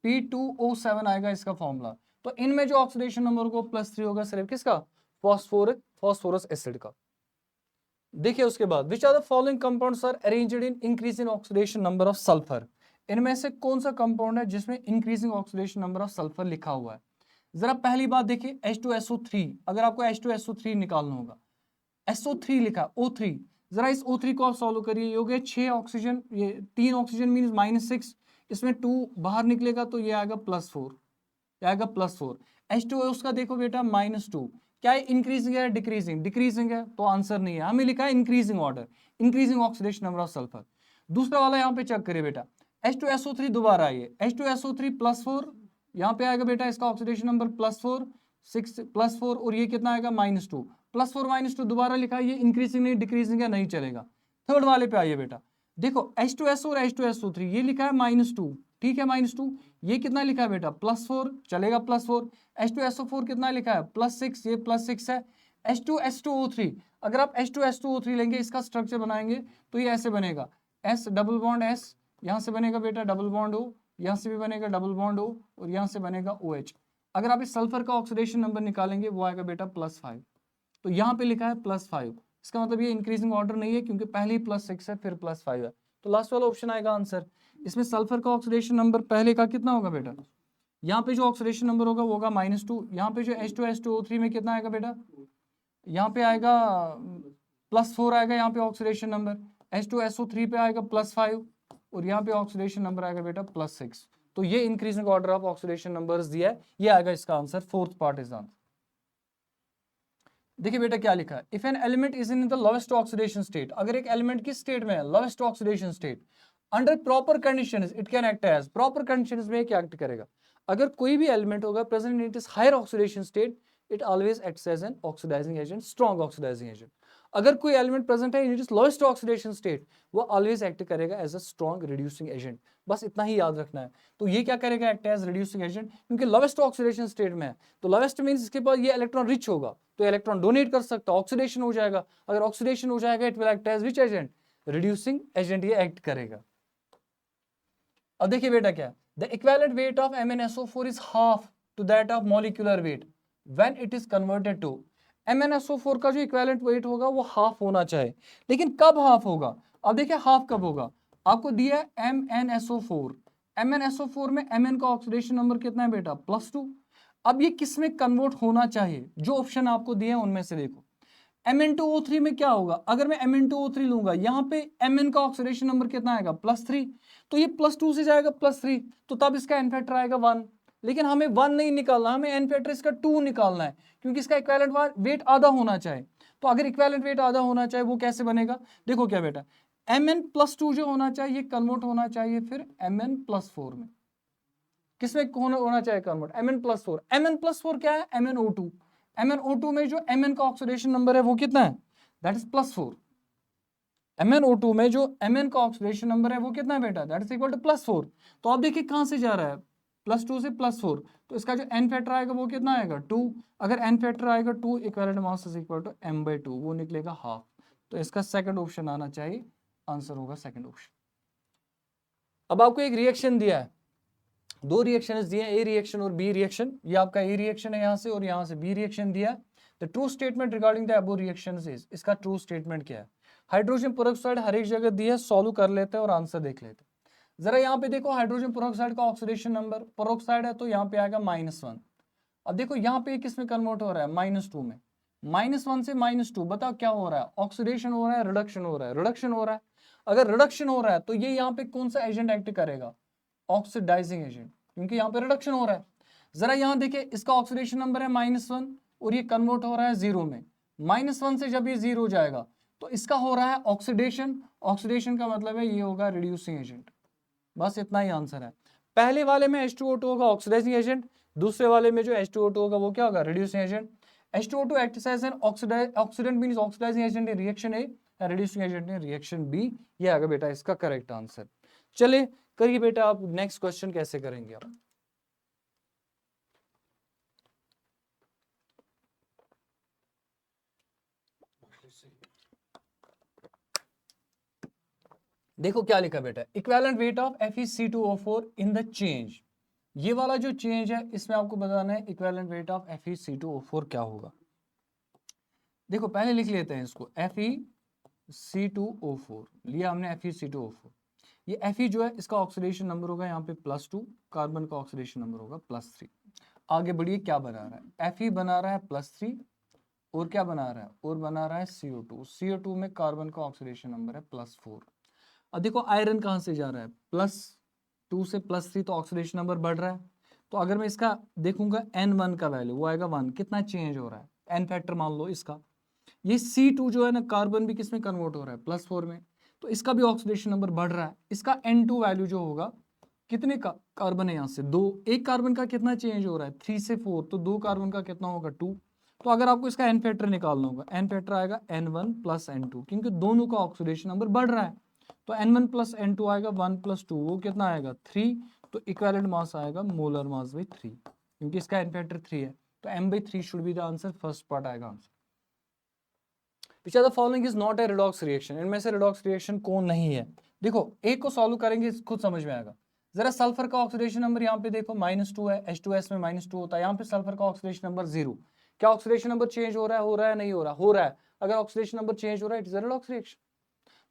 P2O7 आएगा इसका फॉर्मूला। तो इनमें जो ऑक्सीडेशन नंबर को +3 होगा सिर्फ किसका, फॉस्फोरस एसिड का। देखिए उसके बाद which are the following compounds are arranged in increasing oxidation number of sulphur, इनमें से कौन सा कंपाउंड है जिसमें increasing oxidation number of sulphur लिखा हुआ है। जरा पहली बात देखिए H2SO3, अगर आपको H2SO3 निकालना होगा, SO3 लिखा O3, जरा इस O3 को आप सॉल्व करिए, ये हो गया 6 ऑक्सीजन, ये 3 ऑक्सीजन मीन -6, इसमें 2 बाहर निकलेगा तो ये आएगा +4, ये आएगा +4। H2 उसका देखो बेटा -2, क्या है इंक्रीजिंग है डिक्रीजिंग, डिक्रीजिंग है तो आंसर नहीं है, हमें लिखा है increasing order, increasing oxidation number of sulphur. दूसरा वाला यहाँ पे चेक करिए बेटा, H2SO3 दोबारा आइए, H2SO3 +4, यहाँ पे आएगा बेटा इसका ऑक्सीडेशन नंबर +4, 6 +4, और ये कितना आएगा -2, +4 -2 दोबारा लिखा है, ये इंक्रीजिंग नहीं डिक्रीजिंग है, नहीं चलेगा। थर्ड वाले पे आइए बेटा, देखो H2SO और H2SO3 ये लिखा है -2, ठीक है -2, ये कितना लिखा है बेटा +4, चलेगा +4। H2SO4 कितना लिखा है +6, ये +6 है। H2H2O3, अगर आप H2H2O3 लेंगे, इसका स्ट्रक्चर बनाएंगे तो ये ऐसे बनेगा, S डबल बॉन्ड S, यहाँ से बनेगा बेटा डबल बॉन्ड O, यहाँ से भी बनेगा डबल बॉन्ड O, और यहाँ से बनेगा OH। अगर आप इस सल्फर का ऑक्सीडेशन नंबर निकालेंगे वो आएगा बेटा +5, तो यहाँ पे लिखा है +5, इसका मतलब ये इंक्रीजिंग ऑर्डर नहीं है क्योंकि पहले ही +6 है फिर +5 है, तो लास्ट वाला ऑप्शन आएगा आंसर। इसमें सल्फर का ऑक्सीडेशन नंबर पहले का कितना होगा बेटा, यहाँ पे जो ऑक्सीडेशन नंबर होगा वो होगा -2, यहाँ पे जो H2H2O3 में कितना आएगा बेटा, यहाँ पे आएगा +4 आएगा, यहाँ पे ऑक्सीडेशन नंबर, H2SO3 पे आएगा +5, और यहाँ पे ऑक्सीडेशन नंबर आएगा बेटा +6, तो ये increasing order of oxidation numbers दिया है, ये आएगा इसका answer, fourth part is answer. देखिए बेटा क्या लिखा है, if an element is in the lowest oxidation state, अगर एक एलिमेंट किस स्टेट में है, lowest oxidation state, under proper conditions it can act as, proper conditions में क्या एक्ट करेगा, अगर कोई भी एलिमेंट होगा present in it higher oxidation state, it always acts as an oxidizing agent, strong oxidizing agent. अगर कोई एलिमेंट प्रेजेंट है in its lowest oxidation state, वो ऑलवेज एक्ट करेगा as a strong reducing agent, बस इतना ही याद रखना है। तो ये क्या करेगा, एक्ट एज रिड्यूसिंग एजेंट, क्योंकि लोवेस्ट ऑक्सीडेशन स्टेट में है, तो लोवेस्ट मींस इसके पास ये इलेक्ट्रॉन रिच होगा, तो इलेक्ट्रॉन डोनेट कर सकता, ऑक्सीडेशन हो जाएगा, अगर ऑक्सीडेशन हो जाएगा it will act as which agent, reducing agent, ये एक्ट करेगा। अब देखिए बेटा क्या, the equivalent weight of MnSO4 is half to that of molecular weight when it is converted to, MnSO4 का जो इक्विवेलेंट वेट होगा वो हाफ होना चाहिए, लेकिन कब हाफ होगा, अब देखिए हाफ कब होगा, आपको दिया है MnSO4, MnSO4 में Mn का ऑक्सीडेशन नंबर कितना है बेटा +2, अब ये किस में कन्वर्ट होना चाहिए, जो ऑप्शन आपको दिए हैं उनमें से देखो, Mn2O3 में क्या होगा, अगर मैं Mn2O3 लूंगा, यहाँ पे Mn का ऑक्सीडेशन नंबर कितना आएगा +3, तो ये +2 से जाएगा +3, तो तब इसका एन फैक्टर आएगा 1, लेकिन हमें 1 नहीं निकालना, हमें एन फैक्टर इसका 2 निकालना है, क्योंकि इसका इक्विवेलेंट वेट आधा होना चाहिए। तो अगर इक्विवेलेंट वेट आधा होना चाहिए वो कैसे बनेगा, देखो क्या बेटा, Mn+2 जो होना चाहिए कन्वर्ट होना चाहिए फिर Mn+4 में, किसमें होना चाहिए कन्वर्ट, Mn+4, Mn+4 क्या है, MnO2, MnO2 में जो Mn का ऑक्सीडेशन नंबर है वो कितना है, दैट इज +4, MnO2 में जो Mn का ऑक्सीडेशन नंबर है वो कितना है बेटा, दैट इज इक्वल टू +4, तो आप देखिए कहां से जा रहा है, +2 से +4, तो इसका जो एन फैक्टर आएगा वो कितना आएगा 2, अगर एन फैक्टर आएगा 2, equivalent mass is equal to m/2, वो निकलेगा हाफ, तो इसका सेकंड ऑप्शन आना चाहिए, आंसर होगा सेकंड ऑप्शन। अब आपको एक रिएक्शन दिया है, दो रिएक्शन दिए हैं, ए रिएक्शन और बी रिएक्शन, ये आपका ए रिएक्शन है यहाँ से और यहाँ से बी रिएक्शन दिया है। The true statement regarding the above reactions is, इसका ट्रू स्टेटमेंट क्या है, हाइड्रोजन पेरोक्साइड हर एक जगह दिया है, सॉल्व कर लेते हैं और आंसर देख लेते हैं। जरा यहाँ पे देखो हाइड्रोजन पेरोक्साइड का ऑक्सीडेशन नंबर, पेरोक्साइड है तो यहाँ पे आएगा -1, अब देखो यहाँ पे किस में कन्वर्ट हो रहा है, -2 में, -1 से -2, बताओ क्या हो रहा है, ऑक्सीडेशन हो रहा है, रिडक्शन हो रहा है, रिडक्शन हो रहा है, अगर रिडक्शन हो रहा है तो ये यहाँ पे कौन सा एजेंट एक्ट करेगा, ऑक्सीडाइजिंग एजेंट, क्योंकि यहाँ पे रिडक्शन हो रहा है। जरा यहाँ देखिए इसका ऑक्सीडेशन नंबर है -1 और ये कन्वर्ट हो रहा है 0 में, -1 से जब ये 0 हो जाएगा तो इसका हो रहा है ऑक्सीडेशन, ऑक्सीडेशन का मतलब है ये होगा रिड्यूसिंग एजेंट, बस इतना ही आंसर है। पहले वाले में H2O2 होगा ऑक्सीडाइजिंग एजेंट, दूसरे वाले में जो H2O2 होगा वो क्या होगा, reducing agent. H2O2 acts as an oxidant means oxidizing agent in reaction A, reducing agent in reaction B, ये आएगा बेटा इसका करेक्ट आंसर। चलिए करिए बेटा, आप नेक्स्ट क्वेश्चन कैसे करेंगे आप, देखो क्या लिखा बेटा, equivalent weight of FeC2O4 in the change, ये वाला जो चेंज है इसमें आपको बताना है इक्विवेलेंट वेट ऑफ FeC2O4 क्या होगा। देखो पहले लिख लेते हैं इसको, C2O4 लिया हमने FeC2O4। ये Fe जो है इसका ऑक्सीडेशन नंबर होगा यहाँ पे +2, कार्बन का ऑक्सीडेशन नंबर होगा +3। आगे बढ़िए, क्या बना रहा है? Fe बना रहा है +3 और क्या बना रहा है? और बना रहा है CO2। CO2 में कार्बन का ऑक्सीडेशन नंबर है +4। अब देखो आयरन कहाँ से जा रहा है? +2 से +3, तो ऑक्सीडेशन नंबर बढ़ रहा है। तो अगर मैं इसका देखूंगा N1 का वैल्यू, वो आएगा 1। कितना चेंज हो रहा है? N फैक्टर मान लो इसका। ये C2 जो है ना, कार्बन भी किस में कन्वर्ट हो रहा है? +4 में। तो इसका भी ऑक्सीडेशन नंबर बढ़ रहा है। इसका N2 वैल्यू जो होगा, कितने का कार्बन है यहाँ से? 2। एक कार्बन का कितना चेंज हो रहा है? 3 से 4, तो 2 कार्बन का कितना होगा? 2। तो अगर आपको इसका N फैक्टर निकालना होगा, N फैक्टर आएगा N1 + N2, क्योंकि दोनों का ऑक्सीडेशन नंबर बढ़ रहा है। तो N1 + N2 आएगा 1 + 2, वो कितना आएगा? 3। तो इक्विवेलेंट मास आएगा मोलर मास बाई 3, क्योंकि इसका N फैक्टर 3 है। तो M/3 should be the answer. First part आएगा answer. Which of the following is not a redox reaction? इनमें से redox reaction कौन नहीं है? देखो एक को सॉल्व करेंगे, खुद समझ में आएगा। जरा सल्फर का ऑक्सीडेशन नंबर यहाँ पे देखो -2 है, H2S में -2 होता है, यहाँ पे सल्फर का ऑक्सीडेशन नंबर 0। क्या ऑक्सीडेशन नंबर चेंज हो रहा है? हो रहा है? नहीं हो रहा? हो रहा है। अगर ऑक्सीडेशन नंबर चेंज हो रहा है, it is a redox reaction.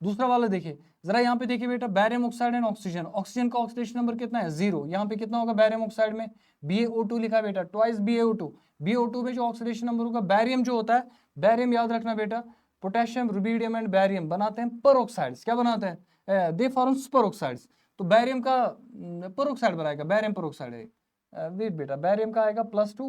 दूसरा वाला देखिए, जरा यहाँ पे देखिए बेटा, barium oxide and oxygen. Oxygen का ऑक्सीडेशन नंबर कितना है? 0। यहाँ पे कितना होगा बैरियम ऑक्साइड में? BaO2 लिखा है बेटा, ट्वाइस BaO2। BaO2 में जो ऑक्सीडेशन नंबर होगा, बैरियम जो होता है, बैरियम याद रखना बेटा, पोटेशियम, रुबिडियम एंड बैरियम बनाते हैं परऑक्साइड्स। क्या बनाते हैं? They form peroxides. तो बैरियम का परऑक्साइड बनाएगा, बैरियम परऑक्साइड है। वेट बेटा, बैरियम का आएगा +2।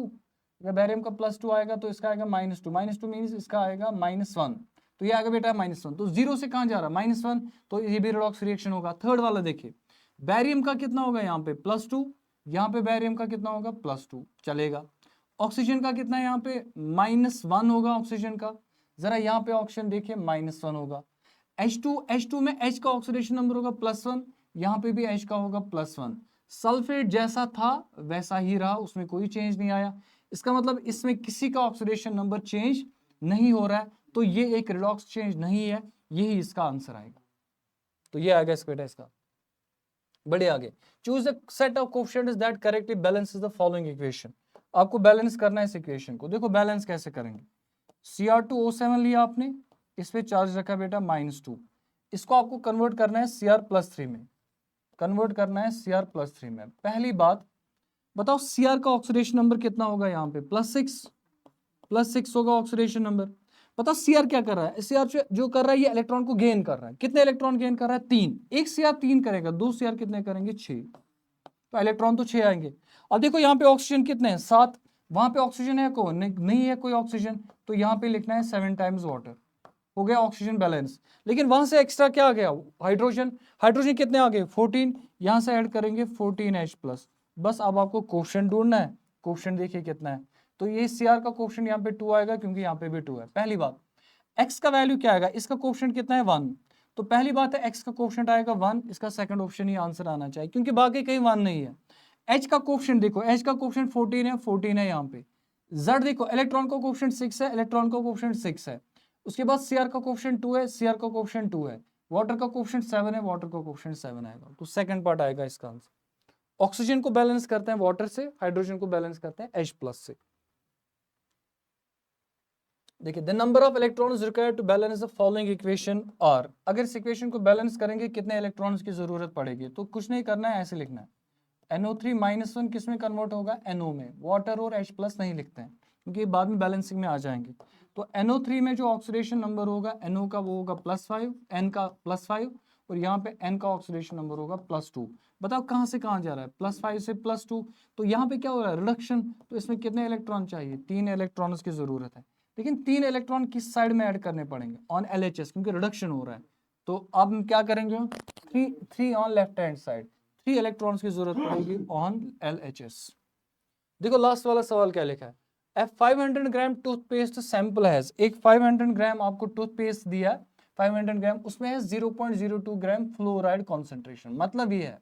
अगर बैरियम का +2 आएगा तो इसका आएगा -2। -2 मीन्स इसका आएगा -1। तो ये आएगा बेटा -1। तो 0 से कहाँ जा रहा है? -1। तो ये भी रिडॉक्स रिएक्शन होगा। थर्ड वाला देखिए, बैरियम का कितना होगा यहाँ पे? +2। यहाँ पे बैरियम का कितना होगा? +2, चलेगा। ऑक्सीजन का कितना है यहाँ पे? -1 होगा ऑक्सीजन का। जरा यहाँ पे ऑप्शन देखिए, -1 होगा। H2 में H का ऑक्सीडेशन नंबर होगा +1, यहाँ पे भी H का होगा +1। सल्फेट जैसा था वैसा ही रहा, उसमें कोई चेंज नहीं आया। इसका मतलब इसमें किसी का ऑक्सीडेशन नंबर चेंज नहीं हो रहा है, तो ये एक रिडॉक्स चेंज नहीं है, यही इसका आंसर आएगा। तो ये आएगा इसका बेटा इसका। बढ़िया, आगे। Choose the set of coefficients that correctly balances the following equation. आपको बैलेंस करना है इस इक्वेशन को। देखो बैलेंस कैसे करेंगे। Cr2O7 लिया आपने, इस पे चार्ज रखा बेटा -2। इसको आपको कन्वर्ट करना है Cr+3 में, कन्वर्ट करना है Cr+3 में। पहली बात बताओ, Cr का ऑक्सीडेशन नंबर कितना होगा? यहाँ पे +6 होगा ऑक्सीडेशन नंबर। पता Cr क्या कर रहा है? Cr जो कर रहा है, ये इलेक्ट्रॉन को गेन कर रहा है। कितने इलेक्ट्रॉन गेन कर रहा है? 3। एक Cr 3 करेगा, 2 Cr कितने करेंगे? 6। तो इलेक्ट्रॉन तो 6 आएंगे। अब देखो यहाँ पे ऑक्सीजन कितने हैं? 7। वहां पे ऑक्सीजन है को? नहीं है कोई ऑक्सीजन, तो यहाँ पे लिखना है 7 टाइम्स वाटर। हो गया ऑक्सीजन बैलेंस। लेकिन वहां से एक्स्ट्रा क्या आ गया? हाइड्रोजन। हाइड्रोजन कितने आ गए? 14। यहां से ऐड करेंगे 14H+। बस अब आपको कोएफिशिएंट ढूंढना है। कोएफिशिएंट देखिए कितना है। तो ये Cr का कोएफिशिएंट यहाँ पे 2 आएगा, क्योंकि यहाँ पे भी 2 है। पहली बात, x का वैल्यू क्या आएगा? इसका कोएफिशिएंट कितना है? 1। तो पहली बात है x का कोएफिशिएंट आएगा 1। इसका सेकंड ऑप्शन ही आंसर आना चाहिए, क्योंकि बाकी कहीं 1 नहीं है। h का कोएफिशिएंट देखो, h का कोएफिशिएंट 14 है यहाँ पे। z देखो, इलेक्ट्रॉन का कोएफिशिएंट 6 है, इलेक्ट्रॉन का कोएफिशिएंट 6 है। उसके बाद Cr का कोएफिशिएंट 2 है, Cr का कोएफिशिएंट 2 है। वाटर का कोएफिशिएंट 7 है, वाटर का कोएफिशिएंट 7 आएगा। तो सेकंड पार्ट आएगा इसका आंसर। ऑक्सीजन को बैलेंस करते हैं वाटर से, हाइड्रोजन को बैलेंस करते हैं H+ से। देखिए, the number of electrons required to balance the following equation are. अगर इस इक्वेशन को बैलेंस करेंगे कितने इलेक्ट्रॉन्स की जरूरत पड़ेगी? तो कुछ नहीं करना है, ऐसे लिखना है। NO3 -1 किस में कन्वर्ट होगा? NO में। वाटर और H+ नहीं लिखते हैं, क्योंकि बाद में बैलेंसिंग में आ जाएंगे। तो NO3 में जो ऑक्सीडेशन नंबर होगा NO का, वो होगा +5, N का +5, और यहाँ पे N का ऑक्सीडेशन नंबर होगा +2। बताओ कहाँ से कहाँ जा रहा है? +5 से +2। तो यहाँ पे क्या हो रहा है? रिडक्शन। तो इसमें कितने इलेक्ट्रॉन चाहिए? 3 इलेक्ट्रॉन्स की जरूरत है। लेकिन 3 इलेक्ट्रॉन किस साइड में ऐड करने पड़ेंगे? ऑन LHS, क्योंकि रिडक्शन हो रहा है। तो अब हम क्या करेंगे? 3 on left hand side. 3 electrons की जरूरत पड़ेगी ऑन LHS। देखो लास्ट वाला सवाल क्या लिखा है? A 500 ग्राम टूथपेस्ट सैंपल है। एक 500 ग्राम आपको टूथपेस्ट दिया, 500 ग्राम, उसमें है 0.02 ग्राम फ्लोराइड कॉन्सेंट्रेशन। मतलब ये है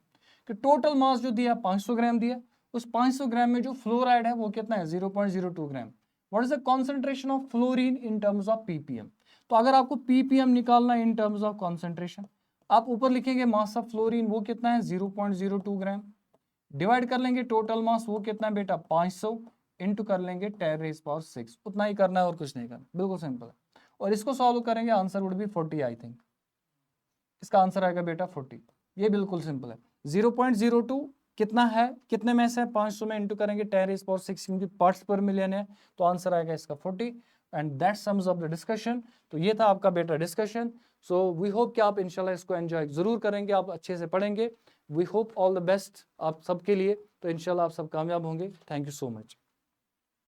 कि टोटल मास जो दिया 500 ग्राम दिया, उस 500 ग्राम में जो फ्लोराइड है वो कितना है? 0.02 gram. What is the concentration of fluorine in terms of ppm? तो अगर आपको ppm निकालना है इन टर्म्स ऑफ कॉन्सेंट्रेशन, आप ऊपर लिखेंगे मास ऑफ फ्लोरीन, वो कितना है? 0.02 ग्राम। डिवाइड कर लेंगे टोटल मास, वो कितना है बेटा? 500, इंटू कर लेंगे 10⁻⁶। उतना ही करना है और कुछ नहीं करना, बिल्कुल सिंपल है। और इसको सॉल्व करेंगे, answer would be 40 I think. इसका आंसर आएगा बेटा 40। ये बिल्कुल सिंपल है। 0.02 कितना है, कितने में से 500 में इंटू करेंगे 10⁻⁶, क्योंकि पार्ट्स पर मिलियन है, तो आंसर आएगा इसका 40। And that sums up the discussion. तो ये था आपका बेटा डिस्कशन। सो वी होप कि आप इंशाल्लाह इसको एंजॉय जरूर करेंगे, आप अच्छे से पढ़ेंगे। We hope all the best आप सबके लिए। तो इंशाल्लाह आप सब कामयाब होंगे। Thank you so much.